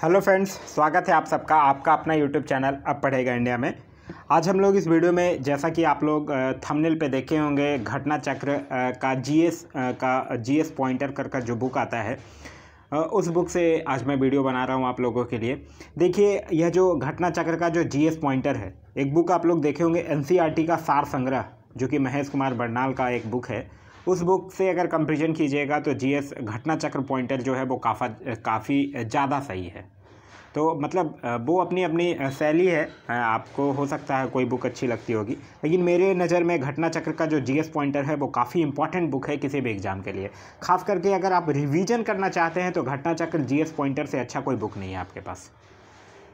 Hello friends, स्वागत है आप सबका आपका अपना यूट्यूब चैनल अब पढ़ेगा इंडिया में। आज हम लोग इस वीडियो में, जैसा कि आप लोग थंबनेल पे देखे होंगे, घटना चक्र का जीएस पॉइंटर कर जो बुक आता है, उस बुक से आज मैं वीडियो बना रहा हूँ आप लोगों के लिए। देखिए, यह जो घटना चक्र का जो जीएस पॉइंटर है, एक बुक आप लोग देखे होंगे एनसीईआरटी का सार संग्रह, जो कि महेश कुमार बरनाल का एक बुक है। उस बुक से अगर कंपैरिजन कीजिएगा तो जीएस घटना चक्र पॉइंटर जो है वो काफ़ी ज़्यादा सही है। तो मतलब वो अपनी अपनी शैली है। आपको हो सकता है कोई बुक अच्छी लगती होगी, लेकिन मेरे नज़र में घटना चक्र का जो जीएस पॉइंटर है वो काफ़ी इंपॉर्टेंट बुक है किसी भी एग्जाम के लिए। खास करके अगर आप रिवीजन करना चाहते हैं तो घटना चक्र जीएस पॉइंटर से अच्छा कोई बुक नहीं है आपके पास।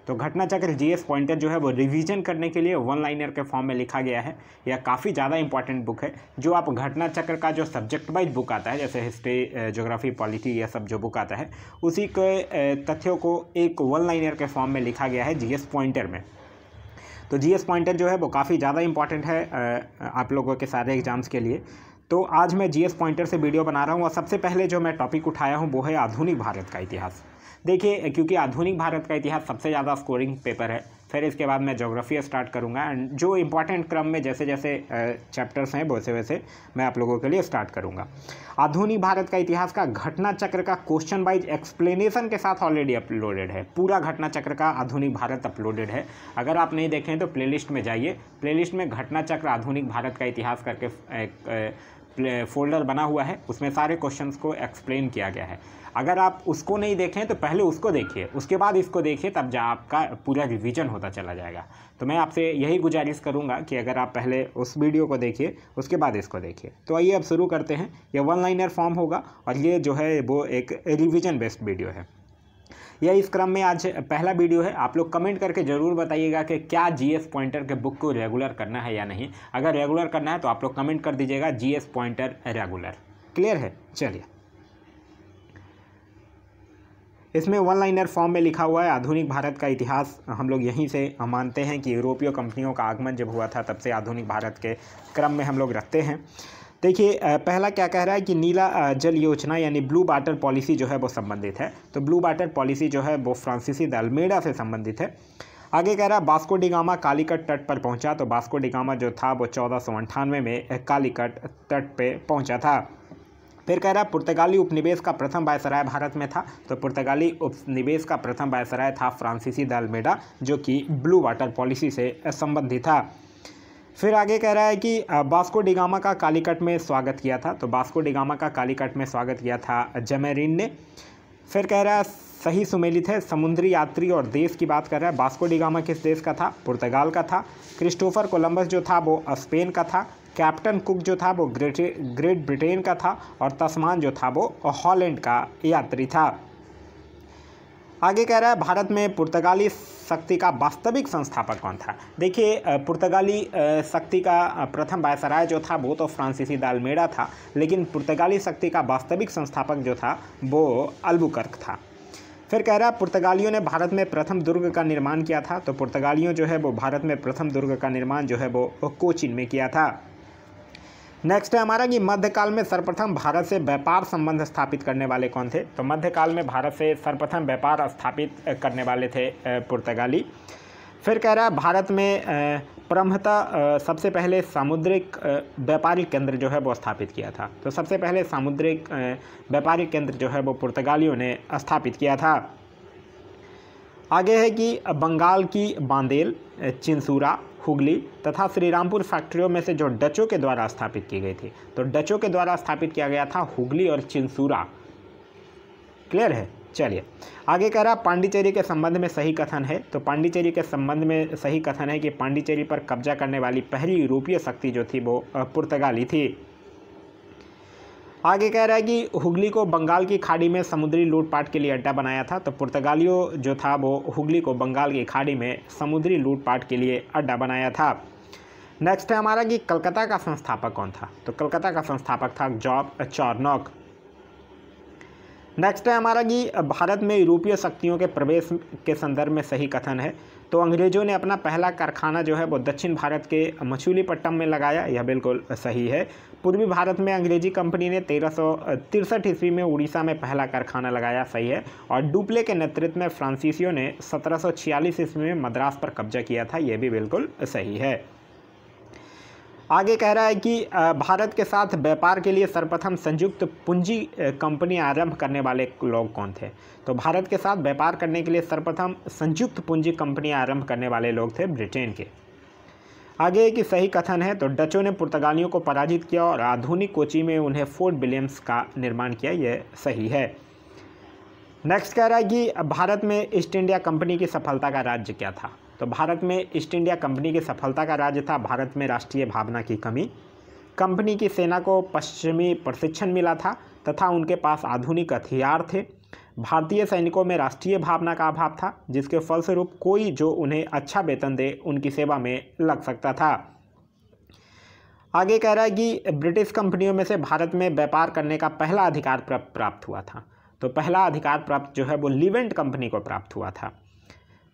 तो घटना चक्र जीएस पॉइंटर जो है वो रिवीजन करने के लिए वन लाइनर के फॉर्म में लिखा गया है। यह काफ़ी ज़्यादा इंपॉर्टेंट बुक है। जो आप घटना चक्र का जो सब्जेक्ट वाइज बुक आता है, जैसे हिस्ट्री, ज्योग्राफी, पॉलिटी, यह सब जो बुक आता है, उसी के तथ्यों को एक वन लाइनर के फॉर्म में लिखा गया है जीएस पॉइंटर में। तो जीएस पॉइंटर जो है वो काफ़ी ज़्यादा इंपॉर्टेंट है आप लोगों के सारे एग्जाम्स के लिए। तो आज मैं जीएस पॉइंटर से वीडियो बना रहा हूँ और सबसे पहले जो मैं टॉपिक उठाया हूँ वो है आधुनिक भारत का इतिहास। देखिए, क्योंकि आधुनिक भारत का इतिहास सबसे ज़्यादा स्कोरिंग पेपर है, फिर इसके बाद मैं ज्योग्राफी स्टार्ट करूँगा एंड जो इंपॉर्टेंट क्रम में जैसे जैसे चैप्टर्स हैं वैसे वैसे मैं आप लोगों के लिए स्टार्ट करूँगा। आधुनिक भारत का इतिहास का घटना चक्र का क्वेश्चन वाइज एक्सप्लेनेशन के साथ ऑलरेडी अपलोडेड है। पूरा घटना चक्र का आधुनिक भारत अपलोडेड है। अगर आप नहीं देखें तो प्लेलिस्ट में जाइए, प्लेलिस्ट में घटना चक्र आधुनिक भारत का इतिहास करके एक फोल्डर बना हुआ है, उसमें सारे क्वेश्चंस को एक्सप्लेन किया गया है। अगर आप उसको नहीं देखें तो पहले उसको देखिए, उसके बाद इसको देखिए, तब जा आपका पूरा रिवीजन होता चला जाएगा। तो मैं आपसे यही गुजारिश करूंगा कि अगर आप पहले उस वीडियो को देखिए, उसके बाद इसको देखिए। तो आइए अब शुरू करते हैं। यह वन लाइनर फॉर्म होगा और ये जो है वो एक रिवीजन बेस्ड वीडियो है। यह इस क्रम में आज पहला वीडियो है। आप लोग कमेंट करके ज़रूर बताइएगा कि क्या जीएस पॉइंटर के बुक को रेगुलर करना है या नहीं। अगर रेगुलर करना है तो आप लोग कमेंट कर दीजिएगा जीएस पॉइंटर रेगुलर। क्लियर है? चलिए, इसमें वन लाइनर फॉर्म में लिखा हुआ है आधुनिक भारत का इतिहास। हम लोग यहीं से मानते हैं कि यूरोपीय कंपनियों का आगमन जब हुआ था तब से आधुनिक भारत के क्रम में हम लोग रखते हैं। देखिए, पहला क्या कह रहा है कि नीला जल योजना यानी ब्लू वाटर पॉलिसी जो है वो संबंधित है। तो ब्लू वाटर पॉलिसी जो है वो फ्रांसीसी द अल्मेडा से संबंधित है। आगे कह रहा है वास्को डी गामा कालीकट तट पर पहुंचा। तो वास्को डी गामा जो था वो 1498 में कालीकट तट पे पहुंचा था। फिर कह रहा है पुर्तगाली उपनिवेश का प्रथम वायसराय भारत में था। तो पुर्तगाली उपनिवेश का प्रथम वायसराय था फ्रांसीसी द अल्मेडा, जो कि ब्लू वाटर पॉलिसी से संबंधित था। फिर आगे कह रहा है कि वास्को डी गामा का कालीकट में स्वागत किया था। तो वास्को डी गामा का कालीकट में स्वागत किया था जमेरीन ने। फिर कह रहा है सही सुमेलित है, समुद्री यात्री और देश की बात कर रहा है। वास्को डी गामा किस देश का था? पुर्तगाल का था। क्रिस्टोफर कोलंबस जो था वो स्पेन का था। कैप्टन कुक जो था वो ग्रेट ब्रिटेन का था और तस्मान जो था वो हॉलैंड का यात्री था। आगे कह रहा है भारत में पुर्तगाली शक्ति का वास्तविक संस्थापक कौन था? देखिए, पुर्तगाली शक्ति का प्रथम वायसराय जो था वो तो फ्रांसीसी द अल्मेडा था, लेकिन पुर्तगाली शक्ति का वास्तविक संस्थापक जो था वो अल्बुकर्क था। फिर कह रहा है पुर्तगालियों ने भारत में प्रथम दुर्ग का निर्माण किया था। तो पुर्तगालियों जो है वो भारत में प्रथम दुर्ग का निर्माण जो है वो कोचीन में किया था। नेक्स्ट है हमारा कि मध्यकाल में सर्वप्रथम भारत से व्यापार संबंध स्थापित करने वाले कौन थे? तो मध्यकाल में भारत से सर्वप्रथम व्यापार स्थापित करने वाले थे पुर्तगाली। फिर कह रहा है भारत में प्रमुखतः सबसे पहले सामुद्रिक व्यापारिक केंद्र जो है वो स्थापित किया था। तो सबसे पहले सामुद्रिक व्यापारिक केंद्र जो है वो पुर्तगालियों ने स्थापित किया था। आगे है कि बंगाल की बांदेल, चिंसूरा, हुगली तथा श्रीरामपुर फैक्ट्रियों में से जो डचों के द्वारा स्थापित की गई थी। तो डचों के द्वारा स्थापित किया गया था हुगली और चिंसूरा। क्लियर है? चलिए, आगे कह रहा पांडिचेरी के संबंध में सही कथन है। तो पांडिचेरी के संबंध में सही कथन है कि पांडिचेरी पर कब्जा करने वाली पहली यूरोपीय शक्ति जो थी वो पुर्तगाली थी। आगे कह रहा है कि हुगली को बंगाल की खाड़ी में समुद्री लूटपाट के लिए अड्डा बनाया था। तो पुर्तगालियों जो था वो हुगली को बंगाल की खाड़ी में समुद्री लूटपाट के लिए अड्डा बनाया था। नेक्स्ट है हमारा कि कलकत्ता का संस्थापक कौन था? तो कलकत्ता का संस्थापक था जॉब चार्नोक। नेक्स्ट है हमारा कि भारत में यूरोपीय शक्तियों के प्रवेश के संदर्भ में सही कथन है। तो अंग्रेज़ों ने अपना पहला कारखाना जो है वो दक्षिण भारत के मछलीपट्टनम में लगाया, यह बिल्कुल सही है। पूर्वी भारत में अंग्रेजी कंपनी ने 1363 ईस्वी में उड़ीसा में पहला कारखाना लगाया, सही है। और डुप्ले के नेतृत्व में फ्रांसीसियों ने 1746 ईस्वी में मद्रास पर कब्जा किया था, यह भी बिल्कुल सही है। आगे कह रहा है कि भारत के साथ व्यापार के लिए सर्वप्रथम संयुक्त पूंजी कंपनी आरंभ करने वाले लोग कौन थे? तो भारत के साथ व्यापार करने के लिए सर्वप्रथम संयुक्त पूंजी कंपनी आरंभ करने वाले लोग थे ब्रिटेन के। आगे कि सही कथन है, तो डचों ने पुर्तगालियों को पराजित किया और आधुनिक कोची में उन्हें फोर्ट विलियम्स का निर्माण किया, यह सही है। नेक्स्ट कह रहा है कि भारत में ईस्ट इंडिया कंपनी की सफलता का राज्य क्या था? तो भारत में ईस्ट इंडिया कंपनी की सफलता का राज्य था भारत में राष्ट्रीय भावना की कमी। कंपनी की सेना को पश्चिमी प्रशिक्षण मिला था तथा उनके पास आधुनिक हथियार थे। भारतीय सैनिकों में राष्ट्रीय भावना का अभाव था, जिसके फलस्वरूप कोई जो उन्हें अच्छा वेतन दे उनकी सेवा में लग सकता था। आगे कह रहा है कि ब्रिटिश कंपनियों में से भारत में व्यापार करने का पहला अधिकार प्राप्त हुआ था। तो पहला अधिकार प्राप्त जो है वो लीवेंट कंपनी को प्राप्त हुआ था।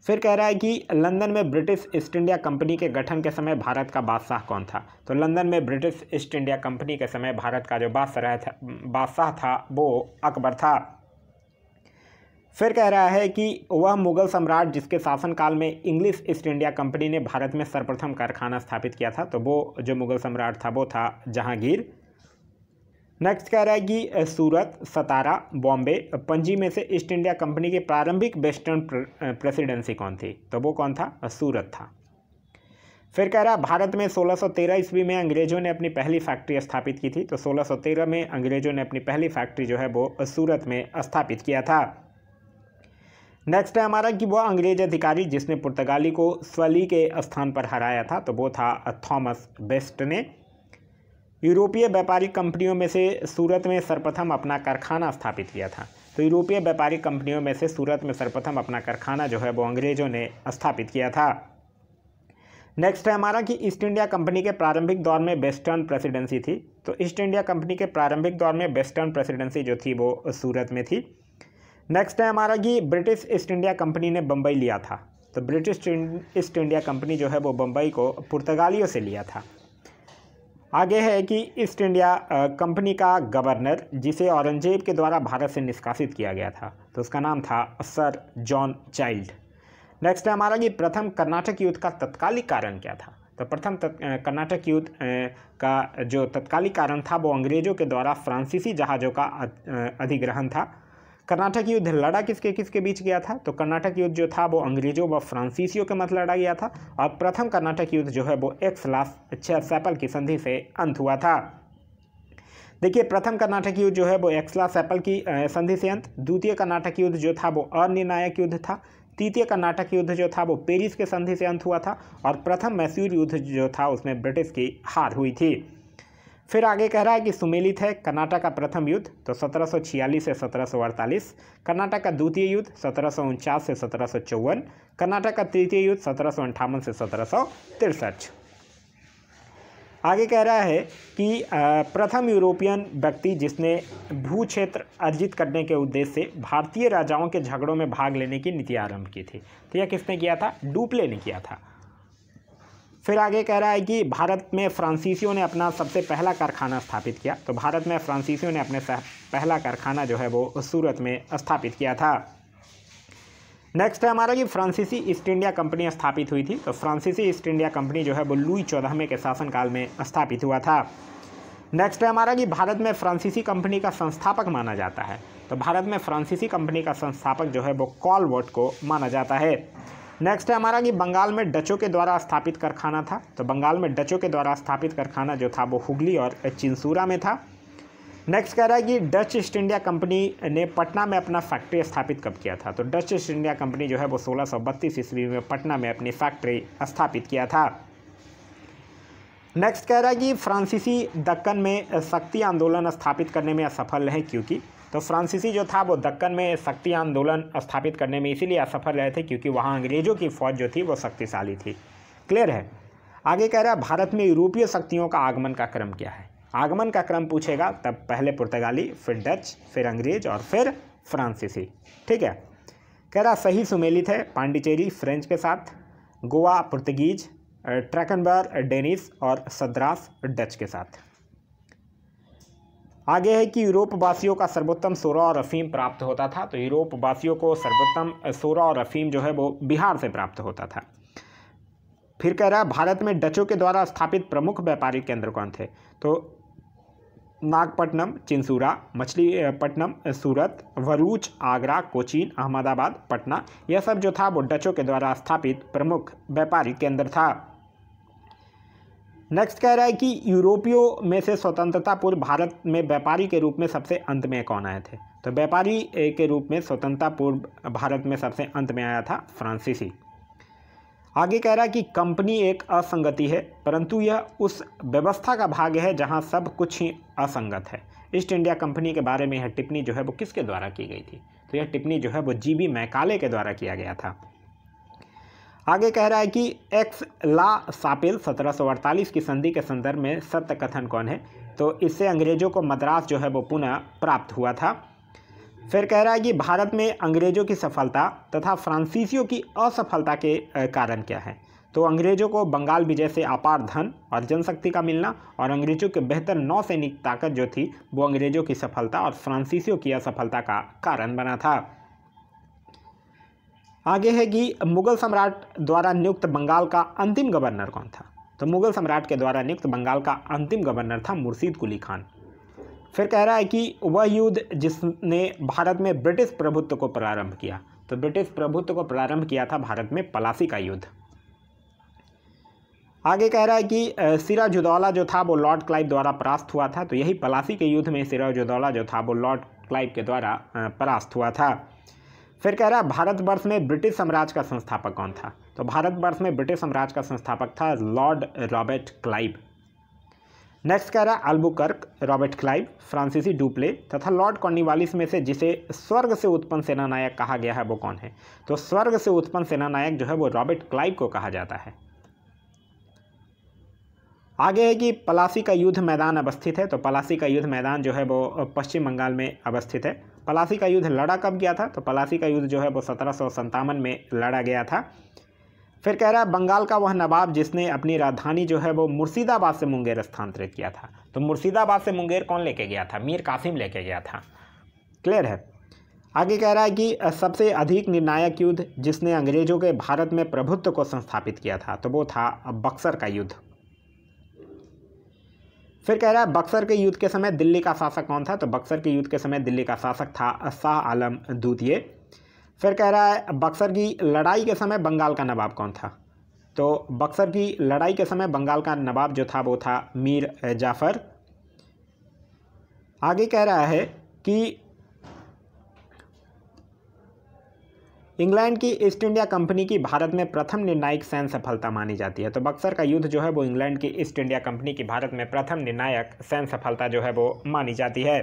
फिर कह रहा है कि लंदन में ब्रिटिश ईस्ट इंडिया कंपनी के गठन के समय भारत का बादशाह कौन था? तो लंदन में ब्रिटिश ईस्ट इंडिया कंपनी के समय भारत का जो बादशाह था वो अकबर था। फिर कह रहा है कि वह मुगल सम्राट जिसके शासनकाल में इंग्लिश ईस्ट इंडिया कंपनी ने भारत में सर्वप्रथम कारखाना स्थापित किया था, तो वो जो मुगल सम्राट था वो था जहांगीर। नेक्स्ट कह रहा है कि सूरत, सतारा, बॉम्बे, पणजी में से ईस्ट इंडिया कंपनी की प्रारंभिक वेस्टर्न प्रेसिडेंसी कौन थी? तो वो कौन था? सूरत था। फिर कह रहा है भारत में 1613 ईस्वी में अंग्रेजों ने अपनी पहली फैक्ट्री स्थापित की थी। तो 1613 में अंग्रेजों ने अपनी पहली फैक्ट्री जो है वो सूरत में स्थापित किया था। नेक्स्ट है हमारा कि वह अंग्रेज अधिकारी जिसने पुर्तगाली को स्वली के स्थान पर हराया था, तो वो था थॉमस बेस्ट ने। यूरोपीय व्यापारिक कंपनियों में से सूरत में सर्वप्रथम अपना कारखाना स्थापित किया था। तो यूरोपीय व्यापारिक कंपनियों में से सूरत में सर्वप्रथम अपना कारखाना जो है वो अंग्रेजों ने स्थापित किया था। नेक्स्ट है हमारा कि ईस्ट इंडिया कंपनी के प्रारंभिक दौर में वेस्टर्न प्रेसिडेंसी थी। तो ईस्ट इंडिया कंपनी के प्रारंभिक दौर में वेस्टर्न प्रेसिडेंसी जो थी वो सूरत में थी। नेक्स्ट है हमारा कि ब्रिटिश ईस्ट इंडिया कंपनी ने बम्बई लिया था। तो ब्रिटिश ईस्ट इंडिया कंपनी जो है वो बम्बई को पुर्तगालियों से लिया था। आगे है कि ईस्ट इंडिया कंपनी का गवर्नर जिसे औरंगजेब के द्वारा भारत से निष्कासित किया गया था, तो उसका नाम था सर जॉन चाइल्ड। नेक्स्ट है हमारा कि प्रथम कर्नाटक युद्ध का तत्कालिक कारण क्या था? तो प्रथम कर्नाटक युद्ध का जो तत्कालिक कारण था वो अंग्रेजों के द्वारा फ्रांसीसी जहाज़ों का अधिग्रहण था। कर्नाटक युद्ध लड़ा किसके किसके बीच गया था? तो कर्नाटक युद्ध जो था वो अंग्रेजों व फ्रांसीसियों के मध्य लड़ा गया था। और प्रथम कर्नाटक युद्ध जो है वो एक्सला-सैपल की संधि से अंत हुआ था। देखिए, प्रथम कर्नाटक युद्ध जो है वो एक्सला-सैपल की संधि से अंत। द्वितीय कर्नाटक युद्ध जो था वो अनिर्णायक युद्ध था। तृतीय कर्नाटक युद्ध जो था वो पेरिस के संधि से अंत हुआ था। और प्रथम मैसूर युद्ध जो था उसमें ब्रिटिश की हार हुई थी। फिर आगे कह रहा है कि सुमेलित है कर्नाटक का प्रथम युद्ध, तो 1746 से 1748। कर्नाटक का द्वितीय युद्ध 1749 से 1754। कर्नाटक का तृतीय युद्ध 1758 से 1763। आगे कह रहा है कि प्रथम यूरोपियन व्यक्ति जिसने भू क्षेत्र अर्जित करने के उद्देश्य से भारतीय राजाओं के झगड़ों में भाग लेने की नीति आरंभ की थी, तो यह किसने किया था? डुप्ले ने किया था। फिर आगे कह रहा है कि भारत में फ्रांसीसियों ने अपना सबसे पहला कारखाना स्थापित किया। तो भारत में फ्रांसीसियों ने अपने पहला कारखाना जो है वो सूरत में स्थापित किया था। नेक्स्ट है हमारा कि फ्रांसीसी ईस्ट इंडिया कंपनी स्थापित हुई थी। तो फ्रांसीसी ईस्ट इंडिया कंपनी जो है वो लुई 14वें के शासनकाल में स्थापित हुआ था। नेक्स्ट है हमारा कि भारत में फ्रांसीसी कंपनी का संस्थापक माना जाता है। तो भारत में फ्रांसीसी कंपनी का संस्थापक जो है वो कॉलवर्ट को माना जाता है। नेक्स्ट है हमारा कि बंगाल में डचों के द्वारा स्थापित कारखाना था। तो बंगाल में डचों के द्वारा स्थापित कारखाना जो था वो हुगली और चिंसूरा में था। नेक्स्ट कह रहा है कि डच ईस्ट इंडिया कंपनी ने पटना में अपना फैक्ट्री स्थापित कब किया था? तो डच ईस्ट इंडिया कंपनी जो है वो 1632 ईस्वी में पटना में अपनी फैक्ट्री स्थापित किया था। नेक्स्ट कह रहा है कि फ्रांसीसी दक्कन में शक्ति आंदोलन स्थापित करने में असफल रहे, क्योंकि तो फ्रांसीसी जो था वो दक्कन में शक्ति आंदोलन स्थापित करने में इसीलिए असफल रहे थे क्योंकि वहाँ अंग्रेजों की फौज जो थी वो शक्तिशाली थी। क्लियर है। आगे कह रहा है भारत में यूरोपीय शक्तियों का आगमन का क्रम क्या है? आगमन का क्रम पूछेगा तब पहले पुर्तगाली, फिर डच, फिर अंग्रेज और फिर फ्रांसीसी। ठीक है। कह रहा सही सुमेलित है पांडिचेरी फ्रेंच के साथ, गोवा पुर्तगीज, ट्रैकनबर डेनिश और सद्रास डच के साथ। आगे है कि यूरोप वासियों का सर्वोत्तम सोरा और अफीम प्राप्त होता था। तो यूरोप वासियों को सर्वोत्तम सोरा और अफीम जो है वो बिहार से प्राप्त होता था। फिर कह रहा है भारत में डचों के द्वारा स्थापित प्रमुख व्यापारिक केंद्र कौन थे? तो नागपट्टनम, चिंसूरा, मछलीपट्टनम, सूरत, भरूच, आगरा, कोचीन, अहमदाबाद, पटना, यह सब जो था वो डचों के द्वारा स्थापित प्रमुख व्यापारिक केंद्र था। नेक्स्ट कह रहा है कि यूरोपियों में से स्वतंत्रता पूर्व भारत में व्यापारी के रूप में सबसे अंत में कौन आए थे? तो व्यापारी के रूप में स्वतंत्रता पूर्व भारत में सबसे अंत में आया था फ्रांसीसी। आगे कह रहा है कि कंपनी एक असंगति है, परंतु यह उस व्यवस्था का भाग है जहां सब कुछ ही असंगत है। ईस्ट इंडिया कंपनी के बारे में यह टिप्पणी जो है वो किसके द्वारा की गई थी? तो यह टिप्पणी जो है वो जीबी मैकाले के द्वारा किया गया था। आगे कह रहा है कि एक्स ला सापिल 1748 की संधि के संदर्भ में सत्य कथन कौन है? तो इससे अंग्रेजों को मद्रास जो है वो पुनः प्राप्त हुआ था। फिर कह रहा है कि भारत में अंग्रेजों की सफलता तथा फ्रांसीसियों की असफलता के कारण क्या है? तो अंग्रेजों को बंगाल विजय से अपार धन और जनशक्ति का मिलना और अंग्रेजों के बेहतर नौसैनिक ताकत जो थी वो अंग्रेजों की सफलता और फ्रांसीसियों की असफलता का कारण बना था। आगे है कि मुगल सम्राट द्वारा नियुक्त बंगाल का अंतिम गवर्नर कौन था? तो मुगल सम्राट के द्वारा नियुक्त बंगाल का अंतिम गवर्नर था मुर्शीद कुली खान। फिर कह रहा है कि वह युद्ध जिसने भारत में ब्रिटिश प्रभुत्व को प्रारंभ किया, तो ब्रिटिश प्रभुत्व को प्रारंभ किया था भारत में पलासी का युद्ध। आगे कह रहा है कि सिराजुद्दौला जो था वो लॉर्ड क्लाइव द्वारा परास्त हुआ था। तो यही पलासी के युद्ध में सिराजुद्दौला जो था वो लॉर्ड क्लाइव के द्वारा परास्त हुआ था। फिर कह रहा है भारतवर्ष में ब्रिटिश साम्राज्य का संस्थापक कौन था? तो भारतवर्ष में ब्रिटिश साम्राज्य का संस्थापक था लॉर्ड रॉबर्ट क्लाइव। नेक्स्ट कह रहा है अल्बुकर्क, रॉबर्ट क्लाइव, फ्रांसीसी डुप्ले तथा लॉर्ड कॉर्नवालिस में से जिसे स्वर्ग से उत्पन्न सेनानायक कहा गया है वो कौन है? तो स्वर्ग से उत्पन्न सेनानायक जो है वो रॉबर्ट क्लाइव को कहा जाता है। आगे है कि पलासी का युद्ध मैदान अवस्थित है। तो पलासी का युद्ध मैदान जो है वो पश्चिम बंगाल में अवस्थित है। पलासी का युद्ध लड़ा कब गया था? तो पलासी का युद्ध जो है वो 1757 में लड़ा गया था। फिर कह रहा है बंगाल का वह नवाब जिसने अपनी राजधानी जो है वो मुर्शिदाबाद से मुंगेर स्थानांतरित किया था। तो मुर्शिदाबाद से मुंगेर कौन लेके गया था? मीर कासिम लेके गया था। क्लियर है। आगे कह रहा है कि सबसे अधिक निर्णायक युद्ध जिसने अंग्रेजों के भारत में प्रभुत्व को संस्थापित किया था तो वो था बक्सर का युद्ध। फिर कह रहा है बक्सर के युद्ध के समय दिल्ली का शासक कौन था? तो बक्सर के युद्ध के समय दिल्ली का शासक था शाह आलम द्वितीय। फिर कह रहा है बक्सर की लड़ाई के समय बंगाल का नवाब कौन था? तो बक्सर की लड़ाई के समय बंगाल का नवाब जो था वो था मीर जाफ़र। आगे कह रहा है कि इंग्लैंड की ईस्ट इंडिया कंपनी की भारत में प्रथम निर्णायक सैन्य सफलता मानी जाती है। तो बक्सर का युद्ध जो है वो इंग्लैंड की ईस्ट इंडिया कंपनी की भारत में प्रथम निर्णायक सैन्य सफलता जो है वो मानी जाती है।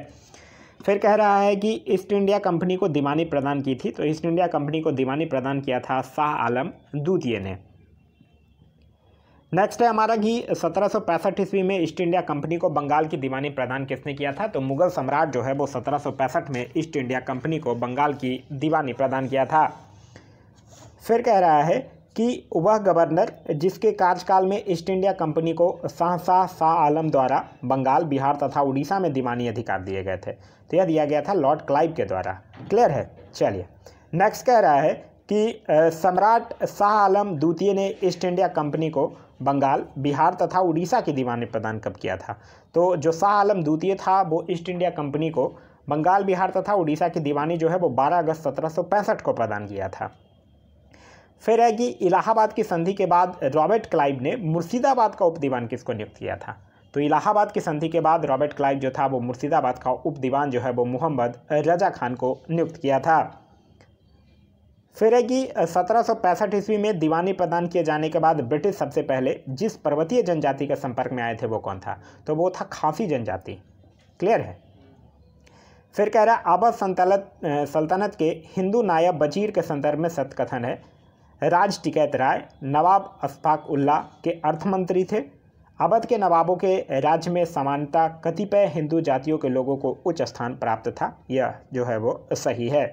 फिर कह रहा है कि ईस्ट इंडिया कंपनी को दीवानी प्रदान की थी। तो ईस्ट इंडिया कंपनी को दीवानी प्रदान किया था शाह आलम द्वितीय ने। नेक्स्ट है हमारा कि 1765 ईस्वी में ईस्ट इंडिया कंपनी को बंगाल की दीवानी प्रदान किसने किया था? तो मुगल सम्राट जो है वो 1765 में ईस्ट इंडिया कंपनी को बंगाल की दीवानी प्रदान किया था। फिर कह रहा है कि वह गवर्नर जिसके कार्यकाल में ईस्ट इंडिया कंपनी को शाह आलम द्वारा बंगाल, बिहार तथा उड़ीसा में दीवानी अधिकार दिए गए थे। तो यह दिया गया था लॉर्ड क्लाइव के द्वारा। क्लियर है। चलिए नेक्स्ट कह रहा है कि सम्राट शाह आलम द्वितीय ने ईस्ट इंडिया कंपनी को बंगाल, बिहार तथा उड़ीसा की दीवानी प्रदान कब किया था? तो जो शाह आलम द्वितीय था वो ईस्ट इंडिया कंपनी को बंगाल, बिहार तथा उड़ीसा की दीवानी जो है वो 12 अगस्त 1765 को प्रदान किया था। फिर है कि इलाहाबाद की संधि के बाद रॉबर्ट क्लाइव ने मुर्शिदाबाद का उपदीवान किसको नियुक्त किया था? तो इलाहाबाद की संधि के बाद रॉबर्ट क्लाइव जो था वो मुर्शिदाबाद का उपदीवान जो है वो मोहम्मद रजा खान को नियुक्त किया था। फिर है कि 1765 ईस्वी में दीवानी प्रदान किए जाने के बाद ब्रिटिश सबसे पहले जिस पर्वतीय जनजाति के संपर्क में आए थे वो कौन था? तो वो था खासी जनजाति। क्लियर है। फिर कह रहा है अवध सल्तनत के हिंदू नायब वजीर के संदर्भ में सत्य कथन है। राज टिकैत राय नवाब अशफाक उल्लाह के अर्थमंत्री थे। अवध के नवाबों के राज्य में समानता कतिपय हिंदू जातियों के लोगों को उच्च स्थान प्राप्त था। यह जो है वो सही है।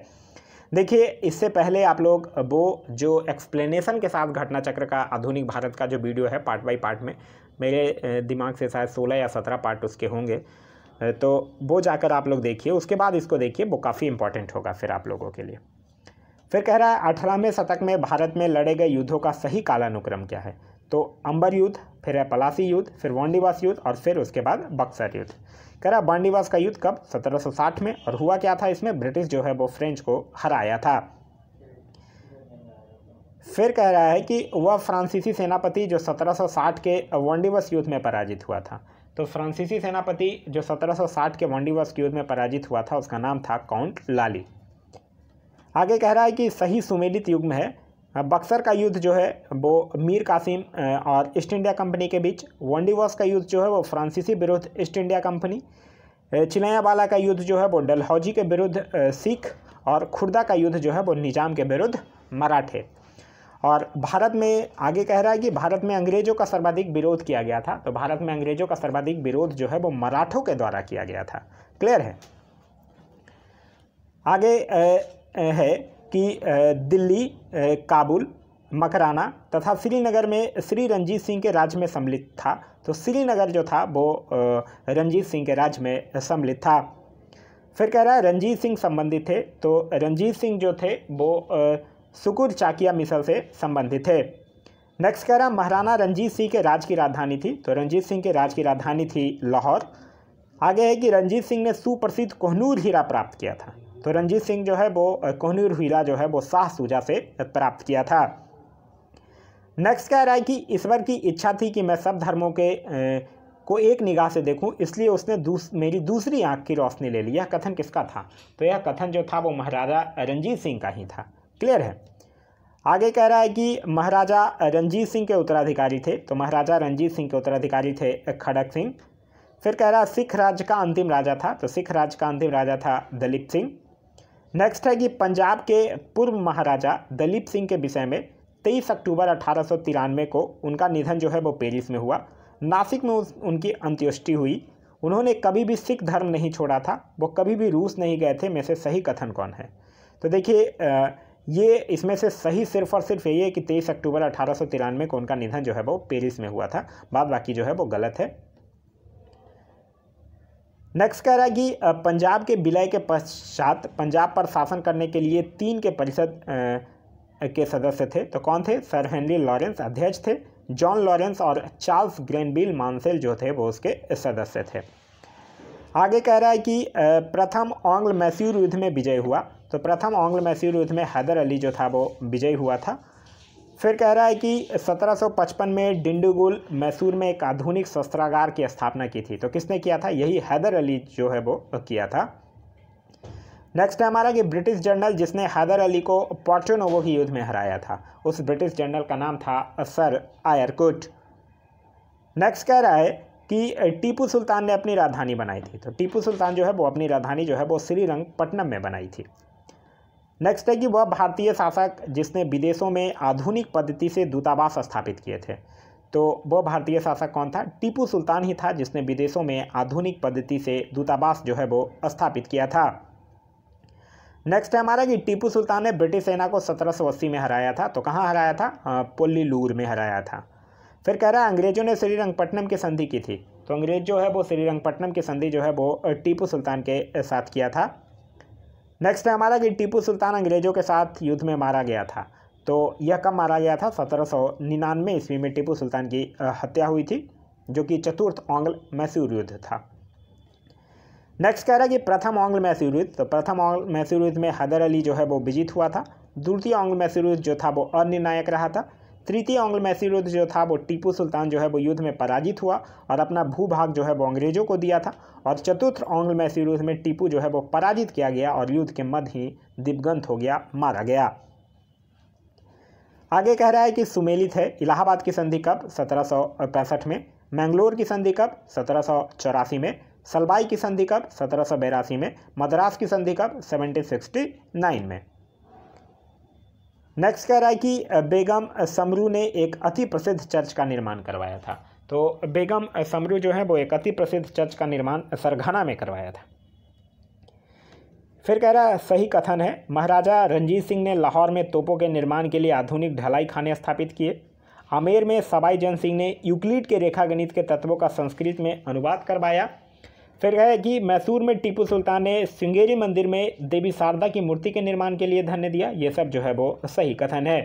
देखिए इससे पहले आप लोग वो जो एक्सप्लेनेशन के साथ घटना चक्र का आधुनिक भारत का जो वीडियो है पार्ट बाय पार्ट में, मेरे दिमाग से शायद 16 या 17 पार्ट उसके होंगे, तो वो जाकर आप लोग देखिए, उसके बाद इसको देखिए, वो काफ़ी इंपॉर्टेंट होगा फिर आप लोगों के लिए। फिर कह रहा है 18वें शतक में भारत में लड़े गए युद्धों का सही कालानुक्रम क्या है। तो अंबर युद्ध, फिर है पलासी युद्ध, फिर वांडीवास युद्ध और फिर उसके बाद बक्सर युद्ध। कह रहा वांडीवास का युद्ध कब, 1760 में। और हुआ क्या था इसमें, ब्रिटिश जो है वो फ्रेंच को हराया था। फिर कह रहा है कि वह फ्रांसीसी सेनापति जो 1760 के वांडीवास युद्ध में पराजित हुआ था। तो फ्रांसीसी सेनापति जो 1760 के वांडीवास युद्ध में पराजित हुआ था उसका नाम था काउंट लाली। आगे कह रहा है कि सही सुमेलित युग में है। बक्सर का युद्ध जो है वो मीर कासिम और ईस्ट इंडिया कंपनी के बीच, वांडीवास का युद्ध जो है वो फ्रांसीसी विरुद्ध ईस्ट इंडिया कंपनी, चिलैयावाला का युद्ध जो है वो डलहौजी के विरुद्ध सिख, और खुर्दा का युद्ध जो है वो निजाम के विरुद्ध मराठे। और भारत में आगे कह रहा है कि भारत में अंग्रेजों का सर्वाधिक विरोध किया गया था। तो भारत में अंग्रेजों का सर्वाधिक विरोध जो है वो मराठों के द्वारा किया गया था। क्लियर है। आगे है कि दिल्ली, काबुल, मकराना तथा श्रीनगर में श्री रंजीत सिंह के राज्य में सम्मिलित था। तो श्रीनगर जो था वो रंजीत सिंह के राज्य में सम्मिलित था। फिर कह रहा है रंजीत सिंह संबंधित थे। तो रंजीत सिंह जो थे वो सुकुर चाकिया मिसल से संबंधित थे। नेक्स्ट कह रहा है महाराणा रंजीत सिंह के राज्य की राजधानी थी। तो रंजीत सिंह के राज्य की राजधानी थी लाहौर। आगे है कि रंजीत सिंह ने सुप्रसिद्ध कोहनूर हीरा प्राप्त किया था। तो रंजीत सिंह जो है वो कोहनूर हीरा जो है वो शाह सूजा से प्राप्त किया था। नेक्स्ट कह रहा है कि ईश्वर की इच्छा थी कि मैं सब धर्मों के को एक निगाह से देखूं, इसलिए उसने मेरी दूसरी आंख की रोशनी ले ली। यह कथन किसका था? तो यह कथन जो था वो महाराजा रंजीत सिंह का ही था। क्लियर है। आगे कह रहा है कि महाराजा रंजीत सिंह के उत्तराधिकारी थे। तो महाराजा रंजीत सिंह के उत्तराधिकारी थे खड़क सिंह। फिर कह रहा है सिख राज्य का अंतिम राजा था। तो सिख राज्य का अंतिम राजा था दलीप सिंह। नेक्स्ट है कि पंजाब के पूर्व महाराजा दलीप सिंह के विषय में 23 अक्टूबर 1893 को उनका निधन जो है वो पेरिस में हुआ। नासिक में उनकी अंत्येष्टि हुई। उन्होंने कभी भी सिख धर्म नहीं छोड़ा था, वो कभी भी रूस नहीं गए थे। में से सही कथन कौन है? तो देखिए ये इसमें से सही सिर्फ और सिर्फ यही है कि 23 अक्टूबर 1893 को उनका निधन जो है वो पेरिस में हुआ था। बाद बाकी जो है वो गलत है। नेक्स्ट कह रहा है कि पंजाब के विलय के पश्चात पंजाब पर शासन करने के लिए 3 के परिषद के सदस्य थे। तो कौन थे? सर हेनरी लॉरेंस अध्यक्ष थे, जॉन लॉरेंस और चार्ल्स ग्रेनविल मानसेल जो थे वो उसके सदस्य थे। आगे कह रहा है कि प्रथम एंग्लो मैसूर युद्ध में विजय हुआ। तो प्रथम एंग्लो मैसूर युद्ध में हैदर अली जो था वो विजयी हुआ था। फिर कह रहा है कि 1755 में डिंडीगुल मैसूर में एक आधुनिक शस्त्रागार की स्थापना की थी। तो किसने किया था? यही हैदर अली जो है वो किया था। नेक्स्ट है हमारा कि ब्रिटिश जनरल जिसने हैदर अली को पोर्टो नोवो की युद्ध में हराया था, उस ब्रिटिश जनरल का नाम था सर आयरकुट। नेक्स्ट कह रहा है कि टीपू सुल्तान ने अपनी राजधानी बनाई थी। तो टीपू सुल्तान जो है वो अपनी राजधानी जो है वो श्रीरंगपट्टनम में बनाई थी। नेक्स्ट है कि वह भारतीय शासक जिसने विदेशों में आधुनिक पद्धति से दूतावास स्थापित किए थे। तो वह भारतीय शासक कौन था? टीपू सुल्तान ही था जिसने विदेशों में आधुनिक पद्धति से दूतावास जो है वो स्थापित किया था। नेक्स्ट है हमारा कि टीपू सुल्तान ने ब्रिटिश सेना को 1780 में हराया था। तो कहाँ हराया था? पोल्लीलूर में हराया था। फिर कह रहा है अंग्रेजों ने श्रीरंगपट्टनम की संधि की थी। तो अंग्रेज जो है वो श्रीरंगपट्टनम की संधि जो है वो टीपू सुल्तान के साथ किया था। नेक्स्ट है हमारा कि टीपू सुल्तान अंग्रेजों के साथ युद्ध में मारा गया था। तो यह कब मारा गया था? 1799 ईस्वी में टीपू सुल्तान की हत्या हुई थी, जो कि चतुर्थ एंग्लो मैसूर युद्ध था। नेक्स्ट कह रहा है कि प्रथम एंग्लो मैसूर युद्ध। तो प्रथम एंग्लो मैसूर युद्ध में हैदर अली जो है वो विजित हुआ था। द्वितीय एंग्लो मैसूर युद्ध जो था वो अनिर्णायक रहा था। तृतीय एंग्लो मैसूर युद्ध जो था वो टीपू सुल्तान जो है वो युद्ध में पराजित हुआ और अपना भूभाग जो है वो अंग्रेजों को दिया था। और चतुर्थ एंग्लो मैसूर युद्ध में टीपू जो है वो पराजित किया गया और युद्ध के मध्य ही दिवंगत हो गया, मारा गया। आगे कह रहा है कि सुमेलित है। इलाहाबाद की संधि कब? 1765 में। मैंगलोर की संधि कब? 1784 में। सलबाई की संधि कब? 1782 में। मद्रास की संधि कब? 1769 में। नेक्स्ट कह रहा है कि बेगम समरू ने एक अति प्रसिद्ध चर्च का निर्माण करवाया था। तो बेगम समरू जो है वो एक अति प्रसिद्ध चर्च का निर्माण सरघाना में करवाया था। फिर कह रहा है सही कथन है, महाराजा रंजीत सिंह ने लाहौर में तोपों के निर्माण के लिए आधुनिक ढलाई खाने स्थापित किए। आमेर में सवाई जन सिंह ने यूक्लिड के रेखागणित के तत्वों का संस्कृत में अनुवाद करवाया। फिर है कि मैसूर में टीपू सुल्तान ने श्रृंगेरी मंदिर में देवी शारदा की मूर्ति के निर्माण के लिए धन्य दिया। ये सब जो है वो सही कथन है।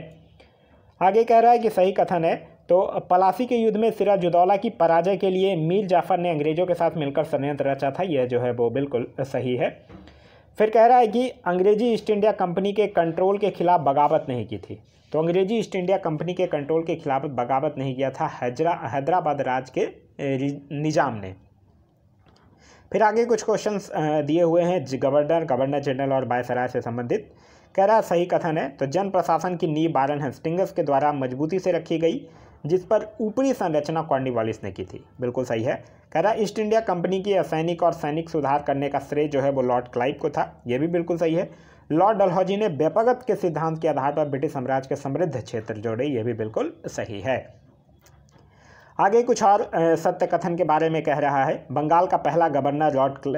आगे कह रहा है कि सही कथन है, तो पलासी के युद्ध में सिराजुद्दौला की पराजय के लिए मीर जाफर ने अंग्रेजों के साथ मिलकर षड्यंत्र रचा था। यह जो है वो बिल्कुल सही है। फिर कह रहा है कि अंग्रेजी ईस्ट इंडिया कंपनी के कंट्रोल के खिलाफ बगावत नहीं की थी। तो अंग्रेजी ईस्ट इंडिया कंपनी के कंट्रोल के खिलाफ बगावत नहीं किया था हैदराबाद राज के निजाम ने। फिर आगे कुछ क्वेश्चंस दिए हुए हैं गवर्नर जनरल और वायसराय से संबंधित। कह रहा है सही कथन है, तो जन प्रशासन की नींव वारेन हेस्टिंग्स के द्वारा मजबूती से रखी गई, जिस पर ऊपरी संरचना कॉर्नवालिस ने की थी। बिल्कुल सही है। कह रहा है ईस्ट इंडिया कंपनी की असैनिक और सैनिक सुधार करने का श्रेय जो है वो लॉर्ड क्लाइव को था। यह भी बिल्कुल सही है। लॉर्ड डलहौजी ने व्यपगत के सिद्धांत के आधार पर ब्रिटिश साम्राज्य के समृद्ध क्षेत्र जोड़े। यह भी बिल्कुल सही है। आगे कुछ और सत्य कथन के बारे में कह रहा है, बंगाल का पहला गवर्नर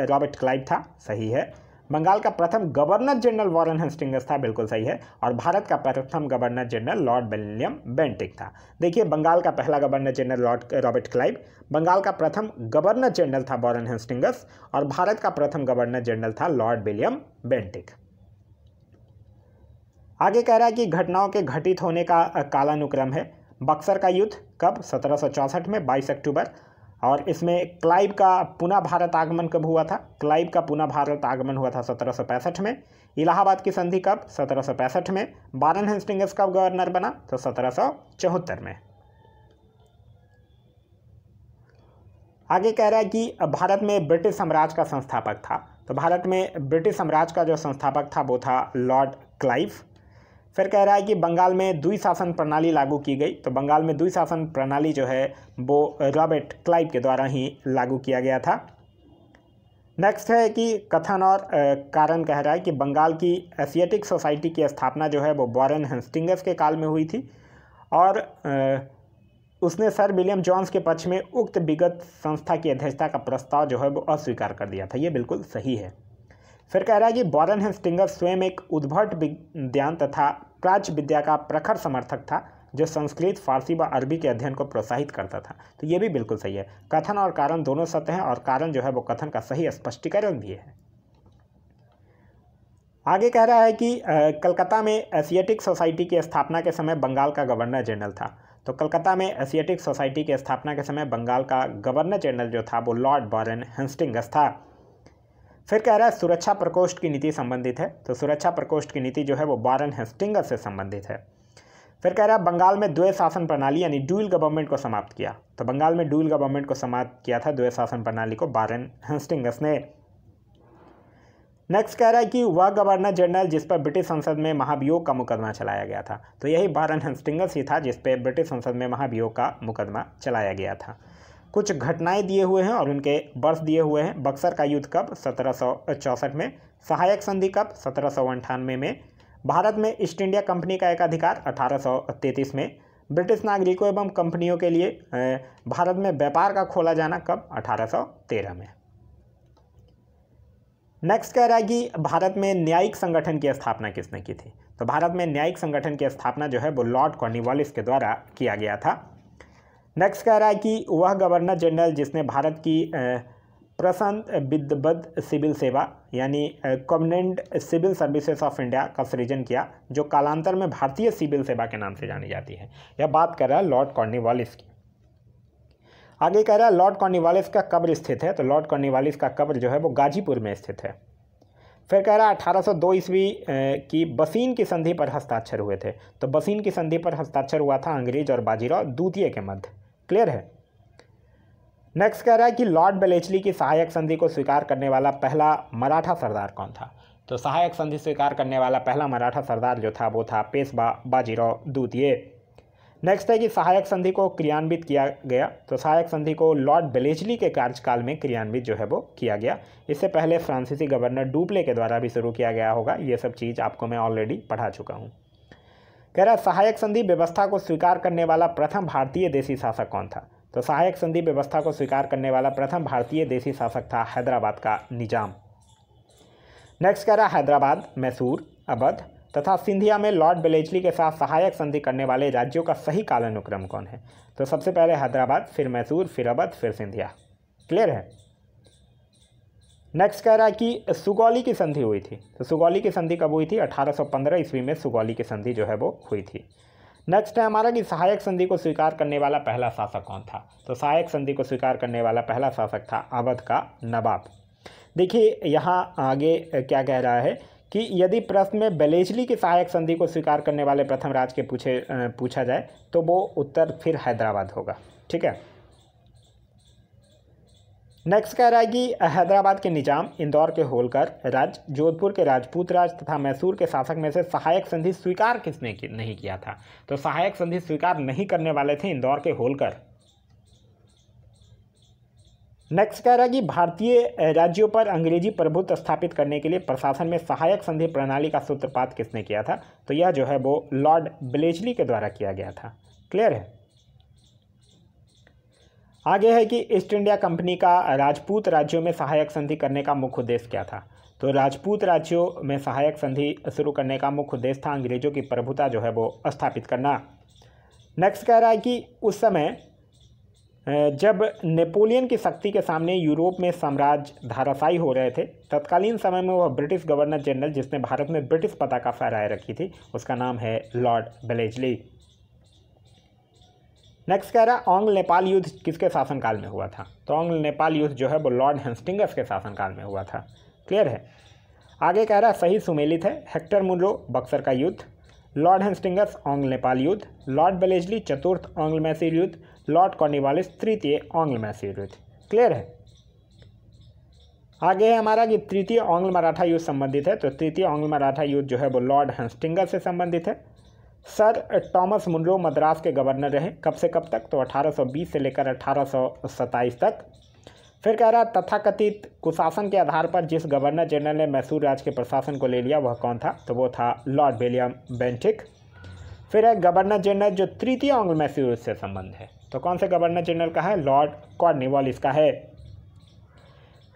रॉबर्ट क्लाइव था। सही है। बंगाल का प्रथम गवर्नर जनरल वारेन हेस्टिंग्स था। बिल्कुल सही है। और भारत का प्रथम governor general lord William Bentinck था। देखिए, बंगाल का पहला governor general Robert Clive, Bengal का प्रथम गवर्नर जनरल था वारेन हेस्टिंग्स और भारत का प्रथम गवर्नर जनरल था लॉर्ड विलियम बेंटिक। आगे कह रहा है कि घटनाओं के घटित होने का कालानुक्रम है। बक्सर का युद्ध कब? 1764 में 22 अक्टूबर। और इसमें क्लाइव का पुनः भारत आगमन कब हुआ था? क्लाइव का पुनः भारत आगमन हुआ था 1765 में। इलाहाबाद की संधि कब? 1765 में। वारेन हेस्टिंग्स कब गवर्नर बना? तो 1774 में। आगे कह रहा है कि भारत में ब्रिटिश साम्राज्य का संस्थापक था। तो भारत में ब्रिटिश साम्राज्य का जो संस्थापक था वो था लॉर्ड क्लाइव। फिर कह रहा है कि बंगाल में द्विशासन प्रणाली लागू की गई। तो बंगाल में द्विशासन प्रणाली जो है वो रॉबर्ट क्लाइव के द्वारा ही लागू किया गया था। नेक्स्ट है कि कथन और कारण कह रहा है कि बंगाल की एशियाटिक सोसाइटी की स्थापना जो है वो वारेन हेस्टिंग्स के काल में हुई थी और उसने सर विलियम जोन्स के पक्ष में उक्त विगत संस्था की अध्यक्षता का प्रस्ताव जो है वो अस्वीकार कर दिया था। ये बिल्कुल सही है। फिर कह रहा है कि वारेन हेस्टिंग्स स्वयं एक उद्भट विज्ञान तथा प्राच्य विद्या का प्रखर समर्थक था, जो संस्कृत, फारसी व अरबी के अध्ययन को प्रोत्साहित करता था। तो ये भी बिल्कुल सही है। कथन और कारण दोनों सत्य हैं और कारण जो है वो कथन का सही स्पष्टीकरण भी है। आगे कह रहा है कि कलकत्ता में एशियाटिक सोसाइटी की स्थापना के समय बंगाल का गवर्नर जनरल था। तो कलकत्ता में एशियाटिक सोसाइटी की स्थापना के समय बंगाल का गवर्नर जनरल जो था वो लॉर्ड वारेन हेस्टिंग्स था। फिर कह रहा है सुरक्षा प्रकोष्ठ की नीति संबंधित है। तो सुरक्षा प्रकोष्ठ की नीति जो है वो वारेन हेस्टिंग्स से संबंधित है। फिर कह रहा है बंगाल में द्वैध शासन प्रणाली यानी ड्यूअल गवर्नमेंट को समाप्त किया। तो बंगाल में ड्यूअल गवर्नमेंट को समाप्त किया था, द्वैध शासन प्रणाली को, वारेन हेस्टिंग्स ने। नेक्स्ट कह रहा है कि वह गवर्नर जनरल जिस पर ब्रिटिश संसद में महाभियोग का मुकदमा चलाया गया था। तो यही वारेन हेस्टिंग्स ही था जिस पर ब्रिटिश संसद में महाभियोग का मुकदमा चलाया गया था। कुछ घटनाएं दिए हुए हैं और उनके वर्ष दिए हुए हैं। बक्सर का युद्ध कब? 1764 में। सहायक संधि कब? 1798 में। भारत में ईस्ट इंडिया कंपनी का एकाधिकार 1833 में। ब्रिटिश नागरिकों एवं कंपनियों के लिए भारत में व्यापार का खोला जाना कब? 1813 में। नेक्स्ट कह रहा है कि भारत में न्यायिक संगठन की स्थापना किसने की थी? तो भारत में न्यायिक संगठन की स्थापना जो है वो लॉर्ड कॉर्नवालिस के द्वारा किया गया था। नेक्स्ट कह रहा है कि वह गवर्नर जनरल जिसने भारत की प्रशांत विधिबद्ध सिविल सेवा यानी covenanted civil services of India का सृजन किया, जो कालांतर में भारतीय सिविल सेवा के नाम से जानी जाती है। यह बात कर रहा है लॉर्ड कॉर्नवालिस की। आगे कह रहा है लॉर्ड कॉर्नवालिस का कब्र स्थित है। तो लॉर्ड कॉर्नवालिस का कब्र जो है वो गाजीपुर में स्थित है। फिर कह रहा है 1802 ईस्वी की बसीन की संधि पर हस्ताक्षर हुए थे। तो बसीन की संधि पर हस्ताक्षर हुआ था अंग्रेज और बाजीराव द्वितीय के मध्य। क्लियर है। नेक्स्ट कह रहा है कि लॉर्ड बेलेचली की सहायक संधि को स्वीकार करने वाला पहला मराठा सरदार कौन था? तो सहायक संधि स्वीकार करने वाला पहला मराठा सरदार जो था वो था पेशवा बाजीराव द्वितीय। नेक्स्ट है कि सहायक संधि को क्रियान्वित किया गया। तो सहायक संधि को लॉर्ड बेलेचली के कार्यकाल में क्रियान्वित जो है वो किया गया। इससे पहले फ्रांसीसी गवर्नर डुप्ले के द्वारा भी शुरू किया गया होगा। ये सब चीज़ आपको मैं ऑलरेडी पढ़ा चुका हूँ। कह रहा है सहायक संधि व्यवस्था को स्वीकार करने वाला प्रथम भारतीय देशी शासक कौन था? तो सहायक संधि व्यवस्था को स्वीकार करने वाला प्रथम भारतीय देशी शासक था हैदराबाद का निजाम। नेक्स्ट कह रहा है हैदराबाद, मैसूर, अवध तथा सिंधिया में लॉर्ड बेलेस्ली के साथ सहायक संधि करने वाले राज्यों का सही कालानुक्रम कौन है? तो सबसे पहले हैदराबाद, फिर मैसूर, फिर अवध, फिर सिंधिया। क्लियर है। नेक्स्ट कह रहा है कि सुगौली की संधि हुई थी, तो सुगौली की संधि कब हुई थी? 1815 ईस्वी में सुगौली की संधि जो है वो हुई थी। नेक्स्ट है हमारा कि सहायक संधि को स्वीकार करने वाला पहला शासक कौन था? तो सहायक संधि को स्वीकार करने वाला पहला शासक था अवध का नवाब। देखिए यहाँ आगे क्या कह रहा है कि यदि प्रश्न में बेलेस्ली की सहायक संधि को स्वीकार करने वाले प्रथम राज के पूछा जाए तो वो उत्तर फिर हैदराबाद होगा। ठीक है। नेक्स्ट कह रहा है कि हैदराबाद के निजाम, इंदौर के होलकर राज, जोधपुर के राजपूत राज तथा मैसूर के शासक में से सहायक संधि स्वीकार किसने नहीं किया था? तो सहायक संधि स्वीकार नहीं करने वाले थे इंदौर के होलकर। नेक्स्ट कह रहा है कि भारतीय राज्यों पर अंग्रेजी प्रभुत्व स्थापित करने के लिए प्रशासन में सहायक संधि प्रणाली का सूत्रपात किसने किया था? तो यह जो है वो लॉर्ड बेलेस्ली के द्वारा किया गया था। क्लियर है। आगे है कि ईस्ट इंडिया कंपनी का राजपूत राज्यों में सहायक संधि करने का मुख्य उद्देश्य क्या था? तो राजपूत राज्यों में सहायक संधि शुरू करने का मुख्य उद्देश्य था अंग्रेजों की प्रभुता जो है वो स्थापित करना। नेक्स्ट कह रहा है कि उस समय जब नेपोलियन की शक्ति के सामने यूरोप में साम्राज्य धाराशायी हो रहे थे, तत्कालीन समय में वह ब्रिटिश गवर्नर जनरल जिसने भारत में ब्रिटिश पताका फहराए रखी थी, उसका नाम है लॉर्ड बेलेस्ली। नेक्स्ट कह रहा है आंग्ल नेपाल युद्ध किसके शासनकाल में हुआ था? तो आंग्ल नेपाल युद्ध जो है वो लॉर्ड हेस्टिंग्स के शासनकाल में हुआ था। क्लियर है। आगे कह रहा है सही सुमेलित है, हेक्टर मुनरो बक्सर का युद्ध, लॉर्ड हेस्टिंग्स आंग्ल नेपाल युद्ध, लॉर्ड बेलेस्ली चतुर्थ आंग्ल मैसूर युद्ध, लॉर्ड कॉर्नवालिस तृतीय आंग्ल मैसूर युद्ध। क्लियर है। आगे है हमारा कि तृतीय आंग्ल मराठा युद्ध संबंधित है, तो तृतीय आंग्ल मराठा युद्ध जो है वो लॉर्ड हेस्टिंग्स से संबंधित है। सर टॉमस मुनरो मद्रास के गवर्नर रहे, कब से कब तक? तो 1820 से लेकर 1827 तक। फिर कह रहा है तथाकथित कुशासन के आधार पर जिस गवर्नर जनरल ने मैसूर राज्य के प्रशासन को ले लिया वह कौन था? तो वो था लॉर्ड विलियम बेंटिक। फिर है गवर्नर जनरल जो तृतीय आंग्ल मैसूर से संबंध है, तो कौन से गवर्नर जनरल का है? लॉर्ड कॉर्नवालिस का है।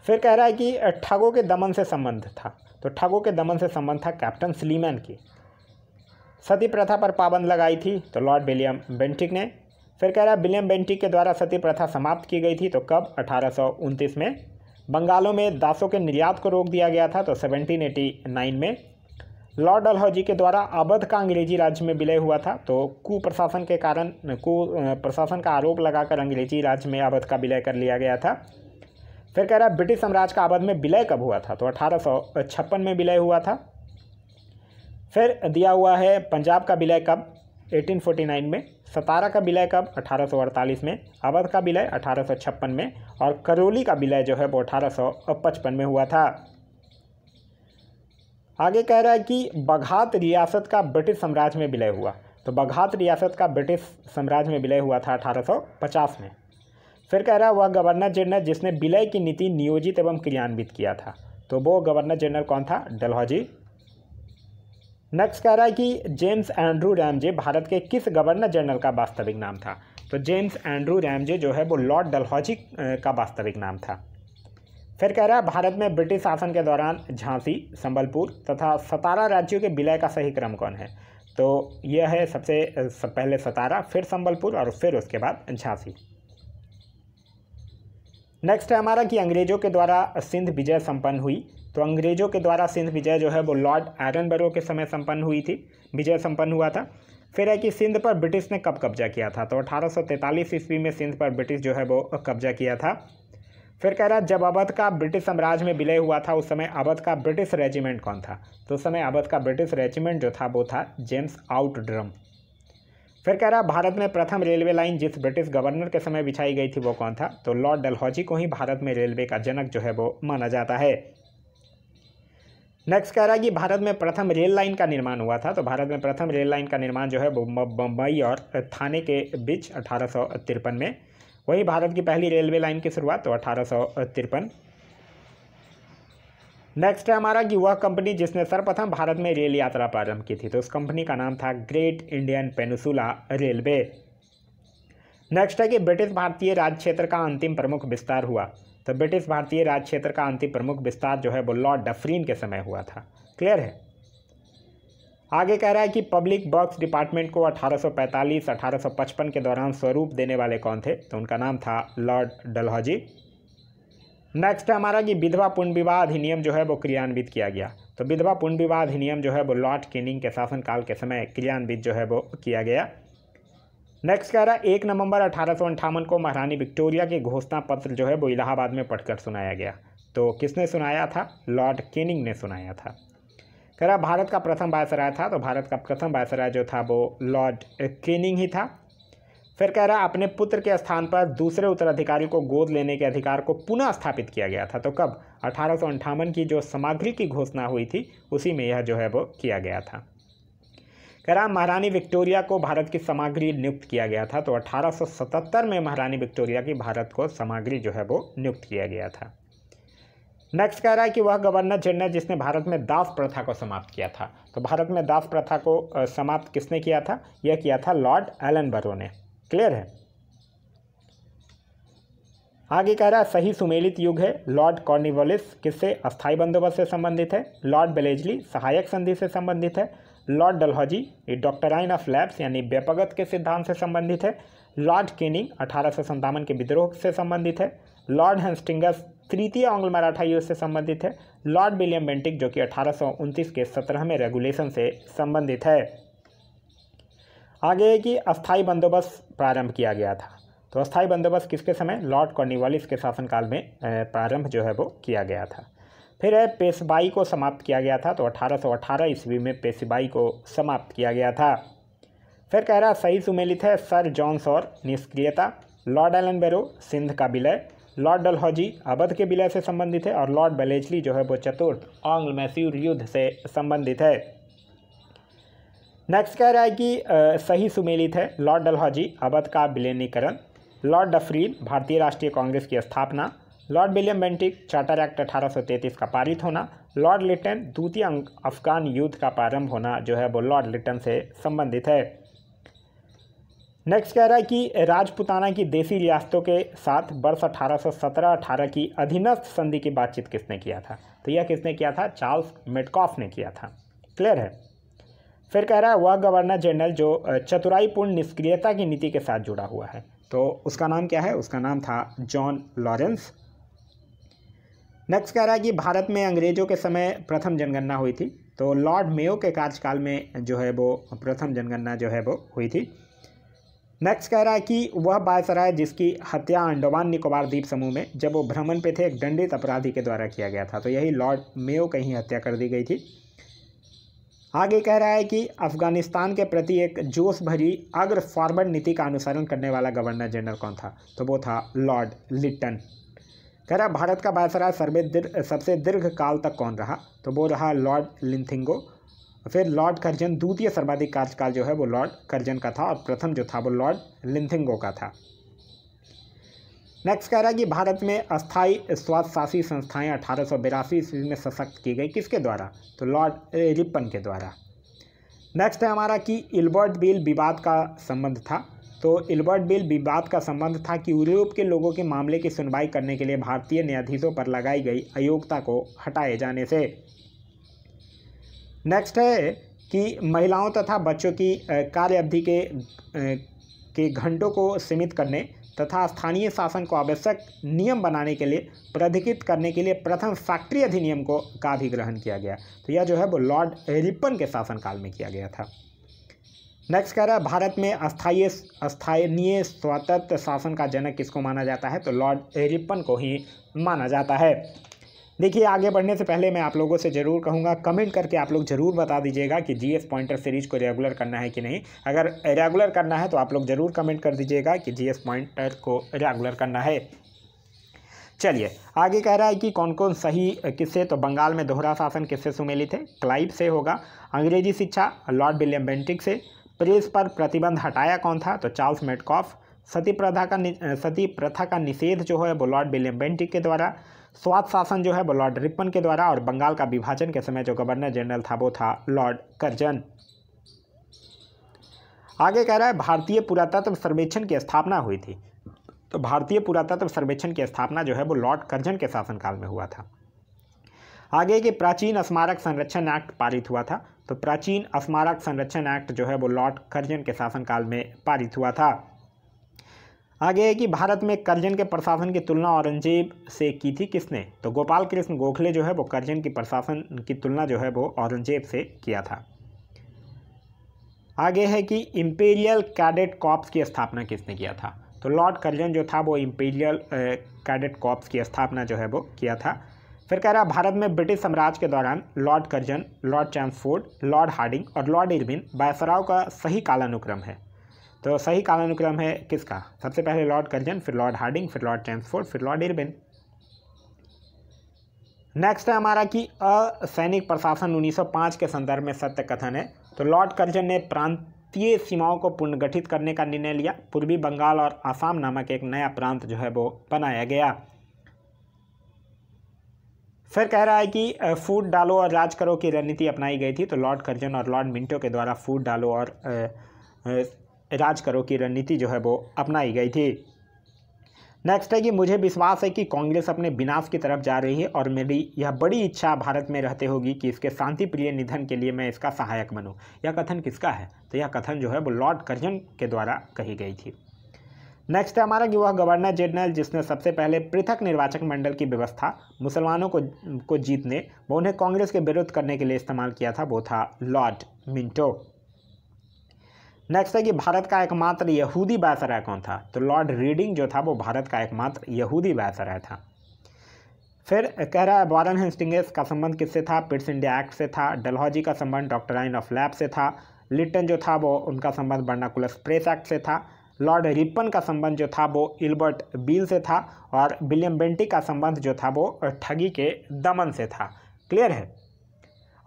फिर कह रहा है कि ठगों के दमन से संबंध था, तो ठगों के दमन से संबंध था कैप्टन स्लीमैन की। सती प्रथा पर पाबंद लगाई थी, तो लॉर्ड विलियम बेंटिक ने। फिर कह रहा है विलियम बेंटिक के द्वारा सती प्रथा समाप्त की गई थी, तो कब? 1829 में। बंगालों में दासों के निर्यात को रोक दिया गया था, तो 1789 में। लॉर्ड डलहौजी के द्वारा अवध का अंग्रेजी राज्य में विलय हुआ था, तो कुप्रशासन के कारण कुप्रशासन का आरोप लगाकर अंग्रेजी राज्य में अवध का विलय कर लिया गया था। फिर कह रहा है ब्रिटिश साम्राज्य का अवध में विलय कब हुआ था? तो 1856 में विलय हुआ था। फिर दिया हुआ है पंजाब का विलय कब? 1849 में। सतारा का विलय कब? 1848 में। अवध का विलय 1856 में, और करौली का विलय जो है वो 1855 में हुआ था। आगे कह रहा है कि बघात रियासत का ब्रिटिश साम्राज्य में विलय हुआ, तो बघात रियासत का ब्रिटिश साम्राज्य में विलय हुआ था 1850 में। फिर कह रहा है वह गवर्नर जनरल जिसने विलय की नीति नियोजित एवं क्रियान्वित किया था, तो वो गवर्नर जनरल कौन था? डलहौजी। नेक्स्ट कह रहा है कि जेम्स एंड्रू रैमजे भारत के किस गवर्नर जनरल का वास्तविक नाम था? तो जेम्स एंड्रू रैमजे जो है वो लॉर्ड डलहौजी का वास्तविक नाम था। फिर कह रहा है भारत में ब्रिटिश शासन के दौरान झांसी, संबलपुर तथा सतारा राज्यों के विलय का सही क्रम कौन है? तो यह है सबसे पहले सतारा, फिर संबलपुर और फिर उसके बाद झांसी। नेक्स्ट है हमारा कि अंग्रेजों के द्वारा सिंध विजय संपन्न हुई, तो अंग्रेजों के द्वारा सिंध विजय जो है वो लॉर्ड एरनबरो के समय संपन्न हुई थी, विजय संपन्न हुआ था। फिर है कि सिंध पर ब्रिटिश ने कब कब्जा किया था? तो 1843 ईस्वी में सिंध पर ब्रिटिश जो है वो कब्जा किया था। फिर कह रहा है जब अवध का ब्रिटिश साम्राज्य में विलय हुआ था उस समय अवध का ब्रिटिश रेजिमेंट कौन था? तो उस समय अवध का ब्रिटिश रेजिमेंट जो था वो था जेम्स आउटड्रम। फिर कह रहा है भारत में प्रथम रेलवे लाइन जिस ब्रिटिश गवर्नर के समय बिछाई गई थी वो कौन था? तो लॉर्ड डलहौजी को ही भारत में रेलवे का जनक जो है वो माना जाता है। नेक्स्ट कह रहा है कि भारत में प्रथम रेल लाइन का निर्माण हुआ था, तो भारत में प्रथम रेल लाइन का निर्माण जो है वो बम्बई और थाने के बीच 1853 में। वही भारत की पहली रेलवे लाइन की शुरुआत तो 1853। नेक्स्ट है हमारा कि वह कंपनी जिसने सर्वप्रथम भारत में रेल यात्रा प्रारंभ की थी, तो उस कंपनी का नाम था great Indian peninsula railway. Next है कि ब्रिटिश भारतीय राज्य क्षेत्र का अंतिम प्रमुख विस्तार हुआ, तो ब्रिटिश भारतीय राज क्षेत्र का अंतिम प्रमुख विस्तार जो है वो लॉर्ड डफरीन के समय हुआ था। क्लियर है। आगे कह रहा है कि पब्लिक वर्क्स डिपार्टमेंट को 1845-1855 के दौरान स्वरूप देने वाले कौन थे, तो उनका नाम था लॉर्ड डलहौजी। नेक्स्ट है हमारा कि विधवा पुनर्विवाह अधिनियम जो है वो क्रियान्वित किया गया। तो विधवा पुनर्विवाह अधिनियम जो है वो लॉर्ड कैनिंग के शासनकाल के समय क्रियान्वित जो है वो किया गया। नेक्स्ट कह रहा है 1 नवंबर 1858 को महारानी विक्टोरिया के घोषणा पत्र जो है वो इलाहाबाद में पढ़कर सुनाया गया। तो किसने सुनाया था? लॉर्ड कैनिंग ने सुनाया था। कह रहा भारत का प्रथम वायसराय था, तो भारत का प्रथम वायसराय जो था वो लॉर्ड कैनिंग ही था। फिर कह रहा अपने पुत्र के स्थान पर दूसरे उत्तराधिकारी को गोद लेने के अधिकार को पुनः स्थापित किया गया था। तो कब? 1858 की जो समाग्री की घोषणा हुई थी उसी में यह जो है वो किया गया था। कह रहा महारानी विक्टोरिया को भारत की समाग्री नियुक्त किया गया था। तो 1877 में महारानी विक्टोरिया की भारत को समाग्री जो है वो नियुक्त किया गया था। नेक्स्ट कह रहा है कि वह गवर्नर जनरल जिसने भारत में दास प्रथा को समाप्त किया था। तो भारत में दास प्रथा को समाप्त किसने किया था? यह किया था लॉर्ड एलनबरो ने। क्लियर है। आगे कह रहा है सही सुमेलित युग है। लॉर्ड कॉर्नवालिस किससे? अस्थायी बंदोबस्त से संबंधित है। लॉर्ड बेलेजली सहायक संधि से संबंधित है। Lord Dalhousie doctrine of labs यानी व्यापकत के सिद्धांत से संबंधित है। लॉर्ड कैनिंग 1857 के विद्रोह से संबंधित है। लॉर्ड हेस्टिंग्स तृतीय एंग्लो मराठा युद्ध से संबंधित है। लॉर्ड विलियम बेंटिक जो कि 1829 के 17वें रेगुलेशन से संबंधित है। आगे कि अस्थायी बंदोबस्त प्रारंभ किया गया था। तो अस्थायी बंदोबस्त किसके समय? लॉर्ड कॉर्नवालिस के शासनकाल में प्रारंभ जो है वो किया गया था। फिर है पेशवाई को समाप्त किया गया था। तो 1818 ईस्वी में पेशवाई को समाप्त किया गया था। फिर कह रहा सही सुमेलित है सर जॉन सॉर निष्क्रियता। लॉर्ड एलनबरो सिंध का विलय। लॉर्ड डलहौजी अवध के विलय से संबंधित है। और लॉर्ड बेलेजली जो है वो चतुर्थ एंग्लो मैसूर युद्ध से संबंधित है। नेक्स्ट कह रहा है कि सही सुमेलित है लॉर्ड डलहौजी अवध का विलीनीकरण। लॉर्ड डफरीन भारतीय राष्ट्रीय कांग्रेस की स्थापना। Lord William Bentinck charter act 1833 का पारित होना। लॉर्ड लिटन द्वितीय अफगान युद्ध का प्रारंभ होना जो है वो लॉर्ड लिटन से संबंधित है। नेक्स्ट कह रहा है कि राजपुताना की देसी रियासतों के साथ वर्ष 1817-18 की अधीनस्थ संधि की बातचीत किसने किया था? तो यह किसने किया था? चार्ल्स मेडकॉफ ने किया था। क्लियर है। फिर कह रहा है वह गवर्नर जनरल जो चतुराईपूर्ण निष्क्रियता की नीति के साथ जुड़ा हुआ है। तो उसका नाम क्या है? उसका नाम था जॉन लॉरेंस। नेक्स्ट कह रहा है कि भारत में अंग्रेजों के समय प्रथम जनगणना हुई थी। तो लॉर्ड मेयो के कार्यकाल में जो है वो प्रथम जनगणना जो है वो हुई थी। नेक्स्ट कह रहा है कि वह वायसराय जिसकी हत्या अंडमान निकोबार द्वीप समूह में जब वो भ्रमण पे थे एक दंडित अपराधी के द्वारा किया गया था। तो यही लॉर्ड मेयो की ही हत्या कर दी गई थी। आगे कह रहा है कि अफगानिस्तान के प्रति एक जोश भरी अग्र फॉरवर्ड नीति का अनुसरण करने वाला गवर्नर जनरल कौन था? तो वो था लॉर्ड लिटन। कह रहा भारत का वायसराय सबसे दीर्घ काल तक कौन रहा? तो वो रहा लॉर्ड लिंथिंगो। फिर लॉर्ड कर्जन द्वितीय सर्वाधिक कार्यकाल जो है वो लॉर्ड कर्जन का था और प्रथम जो था वो लॉर्ड लिंथिंगो का था। नेक्स्ट कह रहा है कि भारत में अस्थायी स्वशासी संस्थाएं 1882 ईस्वी में सशक्त की गई किसके द्वारा? तो लॉर्ड रिपन के द्वारा। नेक्स्ट है हमारा कि इल्बर्ट बिल विवाद का संबंध था। तो इल्बर्ट बिल विवाद का संबंध था कि यूरोप के लोगों के मामले की सुनवाई करने के लिए भारतीय न्यायाधीशों पर लगाई गई अयोग्यता को हटाए जाने से। नेक्स्ट है कि महिलाओं तथा बच्चों की कार्य अवधि के घंटों को सीमित करने तथा स्थानीय शासन को आवश्यक नियम बनाने के लिए प्राधिकृत करने के लिए प्रथम फैक्ट्री अधिनियम का भी ग्रहण किया गया। तो यह जो है वो लॉर्ड रिपन के शासनकाल में किया गया था। नेक्स्ट कह रहा है भारत में स्थानीय स्वतंत्र शासन का जनक किसको माना जाता है? तो लॉर्ड रिपन को ही माना जाता है। देखिए आगे बढ़ने से पहले मैं आप लोगों से ज़रूर कहूँगा कमेंट करके आप लोग ज़रूर बता दीजिएगा कि जीएस पॉइंटर सीरीज को रेगुलर करना है कि नहीं। अगर रेगुलर करना है तो आप लोग ज़रूर कमेंट कर दीजिएगा कि जीएस पॉइंटर को रेगुलर करना है। चलिए आगे कह रहा है कि कौन कौन सही किससे? तो बंगाल में दोहरा शासन किससे सुमेलित है? क्लाइव से होगा। अंग्रेजी शिक्षा लॉर्ड विलियम बेंटिक से। प्रेस पर प्रतिबंध हटाया कौन था? तो चार्ल्स मेडकॉफ। सती प्रथा का निषेध जो है वो लॉर्ड विलियम बेंटिक के द्वारा। स्वायत्त शासन जो है वो लॉर्ड रिपन के द्वारा। और बंगाल का विभाजन के समय जो गवर्नर जनरल था वो था लॉर्ड कर्जन। आगे कह रहा है भारतीय पुरातत्व सर्वेक्षण की स्थापना हुई थी। तो भारतीय पुरातत्व सर्वेक्षण की स्थापना जो है वो लॉर्ड कर्जन के शासनकाल में हुआ था। आगे के प्राचीन स्मारक संरक्षण एक्ट पारित हुआ था। तो प्राचीन स्मारक संरक्षण एक्ट जो है वो लॉर्ड कर्जन के शासनकाल में पारित हुआ था। आगे है कि भारत में कर्जन के प्रशासन की तुलना औरंगजेब से की थी किसने? तो गोपाल कृष्ण गोखले जो है वो कर्जन की प्रशासन की तुलना जो है वो औरंगजेब से किया था। आगे है कि इंपीरियल कैडेट कॉर्प्स की स्थापना किसने किया था? तो लॉर्ड कर्जन जो था वो इंपीरियल कैडेट कॉर्प्स की स्थापना जो है वो किया था। फिर कह रहा है भारत में ब्रिटिश साम्राज्य के दौरान lord Curzon, lord Chelmsford, lord Hardinge और लॉर्ड इरविन वायसराय का सही कालानुक्रम है। तो सही कालानुक्रम है किसका? सबसे पहले लॉर्ड कर्जन, फिर लॉर्ड हार्डिंग, फिर लॉर्ड चैम्सफोर्ड, फिर लॉर्ड इरविन। नेक्स्ट है हमारा कि असैनिक प्रशासन 1905 के संदर्भ में सत्य कथन है। तो लॉर्ड कर्जन ने प्रांतीय सीमाओं को पुनर्गठित करने का निर्णय लिया। पूर्वी बंगाल और आसाम नामक एक नया प्रांत जो है वो बनाया गया। फिर कह रहा है कि फूट डालो और राज करो की रणनीति अपनाई गई थी। तो लॉर्ड कर्जन और लॉर्ड मिंटो के द्वारा फूट डालो और राज करो की रणनीति जो है वो अपनाई गई थी। नेक्स्ट है कि मुझे विश्वास है कि कांग्रेस अपने विनाश की तरफ जा रही है और मेरी यह बड़ी इच्छा भारत में रहते होगी कि इसके शांति प्रिय निधन के लिए मैं इसका सहायक बनूं। यह कथन किसका है? तो यह कथन जो है वो लॉर्ड कर्जन के द्वारा कही गई थी। नेक्स्ट है हमारा कि वह गवर्नर जनरल जिसने सबसे पहले पृथक निर्वाचक मंडल की व्यवस्था मुसलमानों को जीतने व उन्हें कांग्रेस के विरुद्ध करने के लिए इस्तेमाल किया था, वो था लॉर्ड मिंटो। नेक्स्ट है कि भारत का एकमात्र यहूदी वायसराय कौन था? तो लॉर्ड रीडिंग जो था वो भारत का एकमात्र यहूदी वायसराय था। फिर कह रहा है वॉरेन हेस्टिंग्स का संबंध किससे था? पिट्स इंडिया एक्ट से था। डलहौजी का संबंध डॉक्ट्राइन ऑफ लैब से था। लिटन जो था वो उनका संबंध वर्नाकुलर प्रेस एक्ट से था। लॉर्ड रिपन का संबंध जो था वो इल्बर्ट बील से था। और विलियम बेंटिक का संबंध जो था वो ठगी के दमन से था। क्लियर है।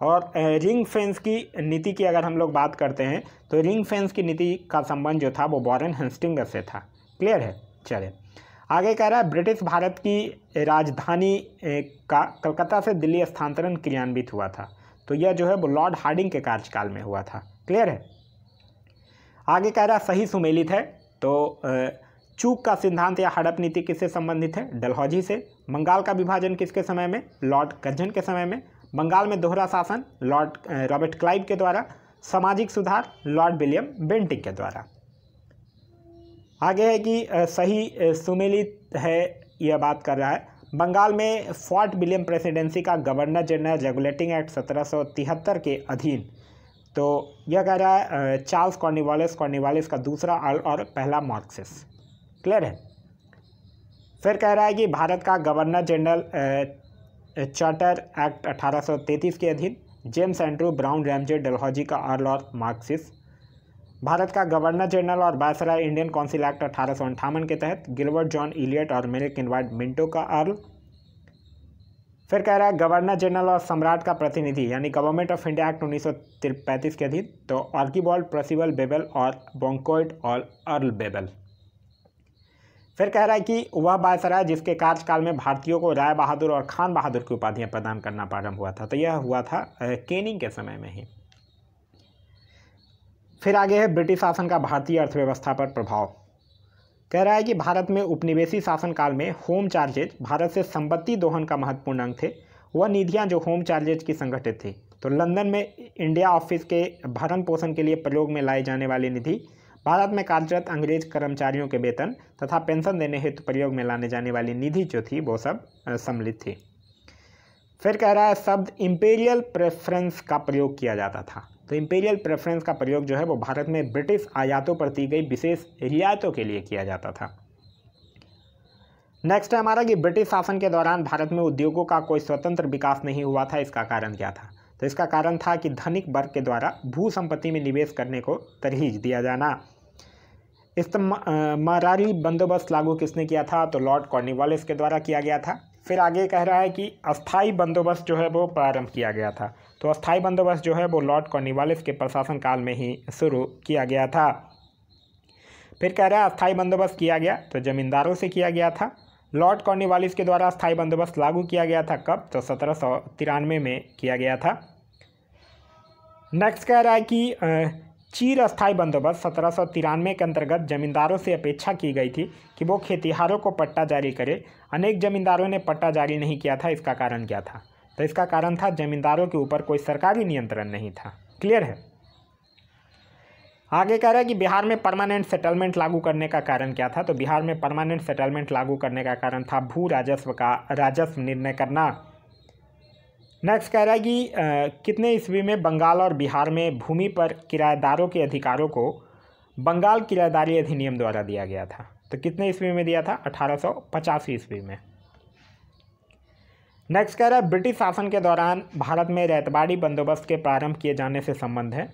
और रिंग फेंस की नीति की अगर हम लोग बात करते हैं तो रिंग फेंस की नीति का संबंध जो था वो वॉरेन हेस्टिंग्स से था। क्लियर है। चलिए आगे कह रहा है ब्रिटिश भारत की राजधानी का कलकत्ता से दिल्ली स्थानांतरण क्रियान्वित हुआ था। तो यह जो है वो लॉर्ड हार्डिंग के कार्यकाल में हुआ था। क्लियर है। आगे कह रहा है सही सुमेलित है। तो चूक का सिद्धांत या हड़प नीति किससे संबंधित है? डलहौजी से। बंगाल का विभाजन किसके समय में? लॉर्ड कर्जन के समय में। बंगाल में दोहरा शासन लॉर्ड रॉबर्ट क्लाइव के द्वारा। सामाजिक सुधार लॉर्ड विलियम बेंटिक के द्वारा। आगे है कि सही सुमेलित है, यह बात कर रहा है बंगाल में फोर्ट विलियम प्रेसिडेंसी का गवर्नर जनरल रेगुलेटिंग एक्ट 1773 के अधीन। तो यह कह रहा है चार्ल्स कॉर्नवालिस का दूसरा अर्ल और पहला मार्क्सिस। क्लियर है। फिर कह रहा है कि भारत का गवर्नर जनरल चार्टर एक्ट 1833 के अधीन। James Andrew brown Ramsay Dalhousie का अर्ल और मार्क्सिस। भारत का गवर्नर जनरल और वायसराय इंडियन काउंसिल एक्ट 1858 के तहत गिलबर्ट जॉन इलियट और मेरे किनवार्ड मिंटो का अर्ल। फिर कह रहा है गवर्नर जनरल और सम्राट का प्रतिनिधि यानी गवर्नमेंट ऑफ इंडिया एक्ट 1935 के अधीन। तो आर्कीबॉल्ड पर्सिवल बेबल और बॉन्कोइट और अर्ल बेबल। फिर कह रहा है कि वह वायसराय जिसके कार्यकाल में भारतीयों को राय बहादुर और खान बहादुर की उपाधियां प्रदान करना प्रारंभ हुआ था। तो यह हुआ था केनिंग के समय में ही। फिर आगे है ब्रिटिश शासन का भारतीय अर्थव्यवस्था पर प्रभाव। कह रहा है कि भारत में उपनिवेशी शासनकाल में होम चार्जेज भारत से संपत्ति दोहन का महत्वपूर्ण अंग थे। वह निधियां जो होम चार्जेज की संगठित थी। तो लंदन में इंडिया ऑफिस के भरण पोषण के लिए प्रयोग में लाई जाने वाली निधि, भारत में कार्यरत अंग्रेज कर्मचारियों के वेतन तथा पेंशन देने हेतु प्रयोग में लाने जाने वाली निधि जो थी वो सब सम्मिलित थी। फिर कह रहा है शब्द इंपीरियल प्रेफरेंस का प्रयोग किया जाता था। तो इंपीरियल प्रेफरेंस का प्रयोग जो है वो भारत में ब्रिटिश आयातों पर दी गई विशेष रियायतों के लिए किया जाता था। नेक्स्ट है हमारा कि ब्रिटिश शासन के दौरान भारत में उद्योगों का कोई स्वतंत्र विकास नहीं हुआ था। इसका कारण क्या था? तो इसका कारण था कि धनिक वर्ग के द्वारा भू संपत्ति में निवेश करने को तरजीह दिया जाना। इस्तेमारी बंदोबस्त लागू किसने किया था? तो लॉर्ड कॉर्नवालिस के द्वारा किया गया था। फिर आगे कह रहा है कि अस्थाई बंदोबस्त जो है वो प्रारंभ किया गया था। तो अस्थाई बंदोबस्त जो है वो लॉर्ड कॉर्नवालिस के प्रशासन काल में ही शुरू किया गया था। फिर कह रहा है अस्थाई बंदोबस्त किया गया तो जमींदारों से किया गया था। लॉर्ड कॉर्नवालिस के द्वारा अस्थाई बंदोबस्त लागू किया गया था कब? तो 1793 में किया गया था। नेक्स्ट कह रहा है कि चीर अस्थायी बंदोबस्त 1793 के अंतर्गत जमींदारों से अपेक्षा की गई थी कि वो खेतिहारों को पट्टा जारी करे। अनेक जमींदारों ने पट्टा जारी नहीं किया था। इसका कारण क्या था? तो इसका कारण था जमींदारों के ऊपर कोई सरकारी नियंत्रण नहीं था। क्लियर है। आगे कह रहा है कि बिहार में परमानेंट सेटलमेंट लागू करने का कारण क्या था? तो बिहार में परमानेंट सेटलमेंट लागू करने का कारण था भू राजस्व का राजस्व निर्णय करना। नेक्स्ट कह रहा है कि कितने ईस्वी में बंगाल और बिहार में भूमि पर किराएदारों के अधिकारों को बंगाल किराएदारी अधिनियम द्वारा दिया गया था? तो कितने ईस्वी में दिया था? 1885 ईस्वी में। नेक्स्ट कह रहा है ब्रिटिश शासन के दौरान भारत में रैयतवाड़ी बंदोबस्त के प्रारंभ किए जाने से संबंध है।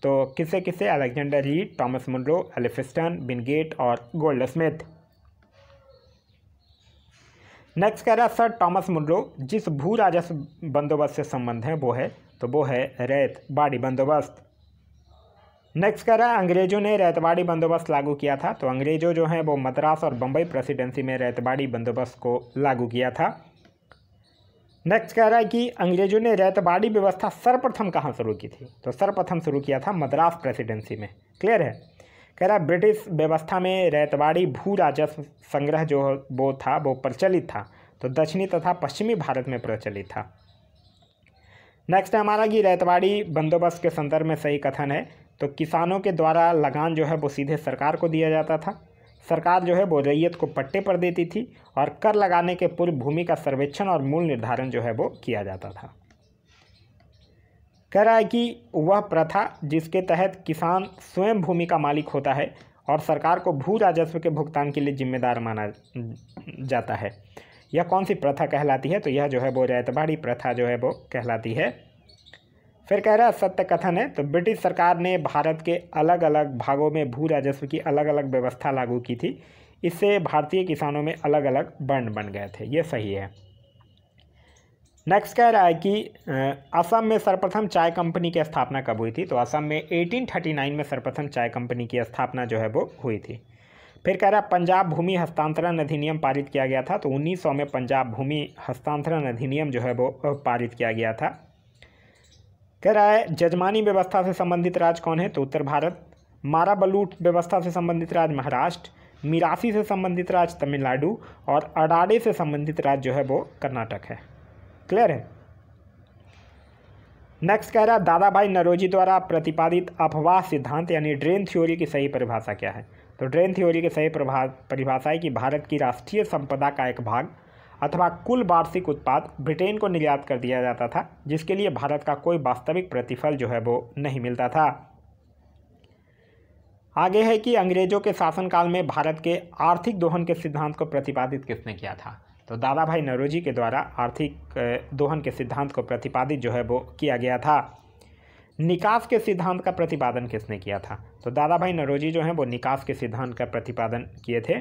तो किससे किससे? Alexander Read, Thomas Munro, Elphinstone, Wingate और गोल्डस्मिथ। नेक्स्ट कह रहा है सर थॉमस मुनरो जिस भू राजस्व बंदोबस्त से संबंध है वो है रैयतवाड़ी बंदोबस्त। नेक्स्ट कह रहा है अंग्रेजों ने रैयतवाड़ी बंदोबस्त लागू किया था। तो अंग्रेजों जो हैं वो मद्रास और बम्बई प्रेसिडेंसी में रैयतवाड़ी बंदोबस्त को लागू किया था। नेक्स्ट कह रहा है कि अंग्रेजों ने रैयतवाड़ी व्यवस्था सर्वप्रथम कहाँ शुरू की थी? तो सर्वप्रथम शुरू किया था मद्रास प्रेसिडेंसी में। क्लियर है। कह रहा है ब्रिटिश व्यवस्था में रैयतवाड़ी भू राजस्व संग्रह जो वो प्रचलित था। तो दक्षिणी तथा पश्चिमी भारत में प्रचलित था। नेक्स्ट है हमारा कि रैयतवाड़ी बंदोबस्त के संदर्भ में सही कथन है। तो किसानों के द्वारा लगान जो है वो सीधे सरकार को दिया जाता था। सरकार जो है वो रैयत को पट्टे पर देती थी और कर लगाने के पूर्व भूमि का सर्वेक्षण और मूल्य निर्धारण जो है वो किया जाता था। कह रहा है कि वह प्रथा जिसके तहत किसान स्वयं भूमि का मालिक होता है और सरकार को भू राजस्व के भुगतान के लिए जिम्मेदार माना जाता है, यह कौन सी प्रथा कहलाती है? तो यह जो है वो रैयतवाड़ी प्रथा जो है वो कहलाती है। फिर कह रहा है सत्य कथन है। तो ब्रिटिश सरकार ने भारत के अलग अलग भागों में भू राजस्व की अलग अलग व्यवस्था लागू की थी। इससे भारतीय किसानों में अलग अलग वर्ण बन गए थे। ये सही है। नेक्स्ट कह रहा है कि असम में सर्वप्रथम चाय कंपनी की स्थापना कब हुई थी? तो असम में 1839 में सर्वप्रथम चाय कंपनी की स्थापना जो है वो हुई थी। फिर कह रहा है पंजाब भूमि हस्तांतरण अधिनियम पारित किया गया था। तो 1900 में पंजाब भूमि हस्तांतरण अधिनियम जो है वो पारित किया गया था। कह रहा है जजमानी व्यवस्था से संबंधित राज्य कौन है? तो उत्तर भारत। मारा बलूट व्यवस्था से संबंधित राज्य महाराष्ट्र। मिरासी से संबंधित राज्य तमिलनाडु और अडाड़े से संबंधित राज्य जो है वो कर्नाटक है। क्लियर है। नेक्स्ट कह रहा है दादा भाई नौरोजी द्वारा प्रतिपादित अपवाह सिद्धांत यानी ड्रेन थ्योरी की सही परिभाषा क्या है? तो ड्रेन थ्योरी की सही परिभाषा है कि भारत की राष्ट्रीय संपदा का एक भाग अथवा कुल वार्षिक उत्पाद ब्रिटेन को निर्यात कर दिया जाता था, जिसके लिए भारत का कोई वास्तविक प्रतिफल जो है वो नहीं मिलता था। आगे है कि अंग्रेजों के शासनकाल में भारत के आर्थिक दोहन के सिद्धांत को प्रतिपादित किसने किया था? तो दादा भाई नौरोजी के द्वारा आर्थिक दोहन के सिद्धांत को प्रतिपादित जो है वो किया गया था। निकास के सिद्धांत का प्रतिपादन किसने किया था? तो दादा भाई नौरोजी जो हैं वो निकास के सिद्धांत का प्रतिपादन किए थे।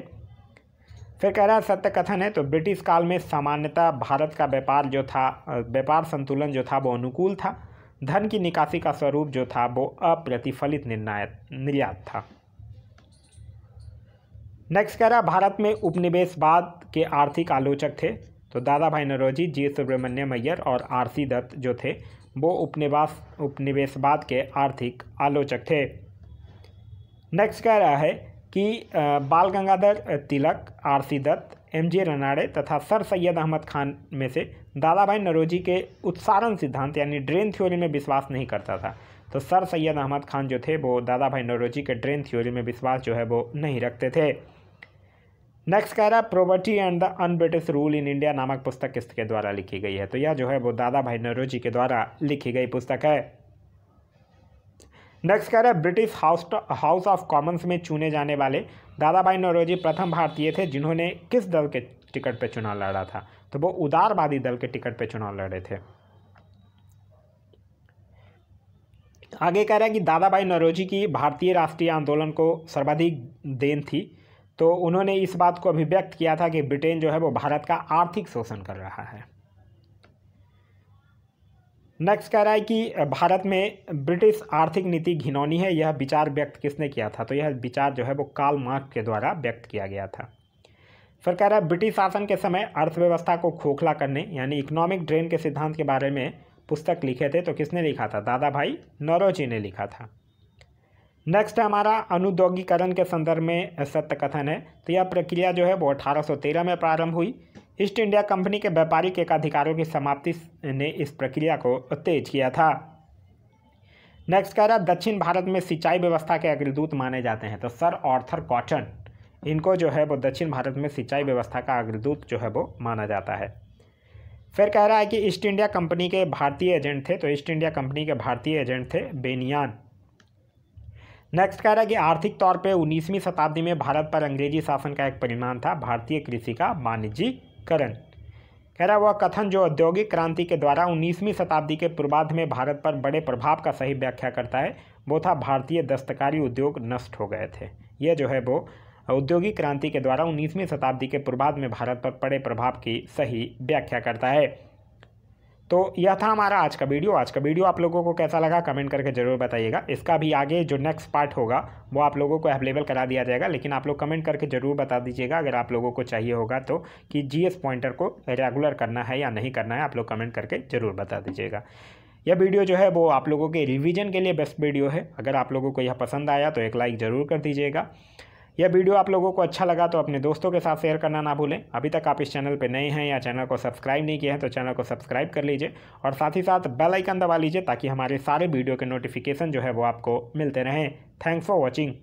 फिर कह रहा है सत्य कथन है। तो ब्रिटिश काल में सामान्यतः भारत का व्यापार संतुलन जो था वो अनुकूल था। धन की निकासी का स्वरूप जो था वो अप्रतिफलित निर्यात था। नेक्स्ट कह रहा भारत में उपनिवेशवाद के आर्थिक आलोचक थे। तो दादा भाई नौरोजी, जी सुब्रमण्यम अय्यर और आर.सी. दत्त जो थे वो उपनिवेशवाद के आर्थिक आलोचक थे। नेक्स्ट कह रहा है कि बाल गंगाधर तिलक, आर.सी. दत्त, एम.जे. रनाड़े तथा सर सैयद अहमद खान में से दादा भाई नौरोजी के उत्सारण सिद्धांत यानी ड्रेन थ्योरी में विश्वास नहीं करता था। तो सर सैयद अहमद खान जो थे वो दादा भाई नौरोजी के ड्रेन थ्योरी में विश्वास जो है वो नहीं रखते थे। नेक्स्ट कह रहा है property and the un British rule in India नामक पुस्तक किसके द्वारा लिखी गई है? तो यह जो है वो दादा भाई नौरोजी के द्वारा लिखी गई पुस्तक है। नेक्स्ट कह रहा है ब्रिटिश हाउस ऑफ कॉमन्स में चुने जाने वाले दादा भाई नौरोजी प्रथम भारतीय थे जिन्होंने किस दल के टिकट पर चुनाव लड़ा था? तो वो उदारवादी दल के टिकट पर चुनाव लड़े थे। आगे कह रहा है कि दादा भाई नौरोजी की भारतीय राष्ट्रीय आंदोलन को सर्वाधिक देन थी। तो उन्होंने इस बात को अभिव्यक्त किया था कि ब्रिटेन जो है वो भारत का आर्थिक शोषण कर रहा है। नेक्स्ट कह रहा है कि भारत में ब्रिटिश आर्थिक नीति घिनौनी है, यह विचार व्यक्त किसने किया था? तो यह विचार जो है वो कार्ल मार्क्स के द्वारा व्यक्त किया गया था। फिर कह रहा है ब्रिटिश शासन के समय अर्थव्यवस्था को खोखला करने यानी इकोनॉमिक ड्रेन के सिद्धांत के बारे में पुस्तक लिखे थे। तो किसने लिखा था? दादा भाई नौरोजी ने लिखा था। नेक्स्ट है हमारा अनुद्योगीकरण के संदर्भ में सत्य कथन है। तो यह प्रक्रिया जो है वो 1813 में प्रारंभ हुई। ईस्ट इंडिया कंपनी के व्यापारिक एकाधिकारों की समाप्ति ने इस प्रक्रिया को तेज किया था। नेक्स्ट कह रहा है दक्षिण भारत में सिंचाई व्यवस्था के अग्रदूत माने जाते हैं। तो सर आर्थर कॉटन, इनको जो है वो दक्षिण भारत में सिंचाई व्यवस्था का अग्रदूत जो है वो माना जाता है। फिर कह रहा है कि ईस्ट इंडिया कंपनी के भारतीय एजेंट थे। तो ईस्ट इंडिया कंपनी के भारतीय एजेंट थे बेनियान। नेक्स्ट कह रहा है कि आर्थिक तौर पे 19वीं शताब्दी में भारत पर अंग्रेजी शासन का एक परिणाम था भारतीय कृषि का वाणिज्यीकरण। कह रहा है वह कथन जो औद्योगिक क्रांति के द्वारा 19वीं शताब्दी के पूर्वार्ध में भारत पर बड़े प्रभाव का सही व्याख्या करता है वो था भारतीय दस्तकारी उद्योग नष्ट हो गए थे। यह जो है वो औद्योगिक क्रांति के द्वारा 19वीं शताब्दी के पूर्वार्ध में भारत पर बड़े प्रभाव की सही व्याख्या करता है। तो यह था हमारा आज का वीडियो। आज का वीडियो आप लोगों को कैसा लगा कमेंट करके ज़रूर बताइएगा। इसका भी आगे जो नेक्स्ट पार्ट होगा वो आप लोगों को अवेलेबल करा दिया जाएगा, लेकिन आप लोग कमेंट करके ज़रूर बता दीजिएगा अगर आप लोगों को चाहिए होगा तो कि जीएस पॉइंटर को रेगुलर करना है या नहीं करना है। आप लोग कमेंट करके ज़रूर बता दीजिएगा। यह वीडियो जो है वो आप लोगों के रिवीजन के लिए बेस्ट वीडियो है। अगर आप लोगों को यह पसंद आया तो एक लाइक ज़रूर कर दीजिएगा। यह वीडियो आप लोगों को अच्छा लगा तो अपने दोस्तों के साथ शेयर करना ना भूलें। अभी तक आप इस चैनल पर नए हैं या चैनल को सब्सक्राइब नहीं किया है तो चैनल को सब्सक्राइब कर लीजिए और साथ ही साथ बेल आइकन दबा लीजिए ताकि हमारे सारे वीडियो के नोटिफिकेशन जो है वो आपको मिलते रहें। Thanks for watching.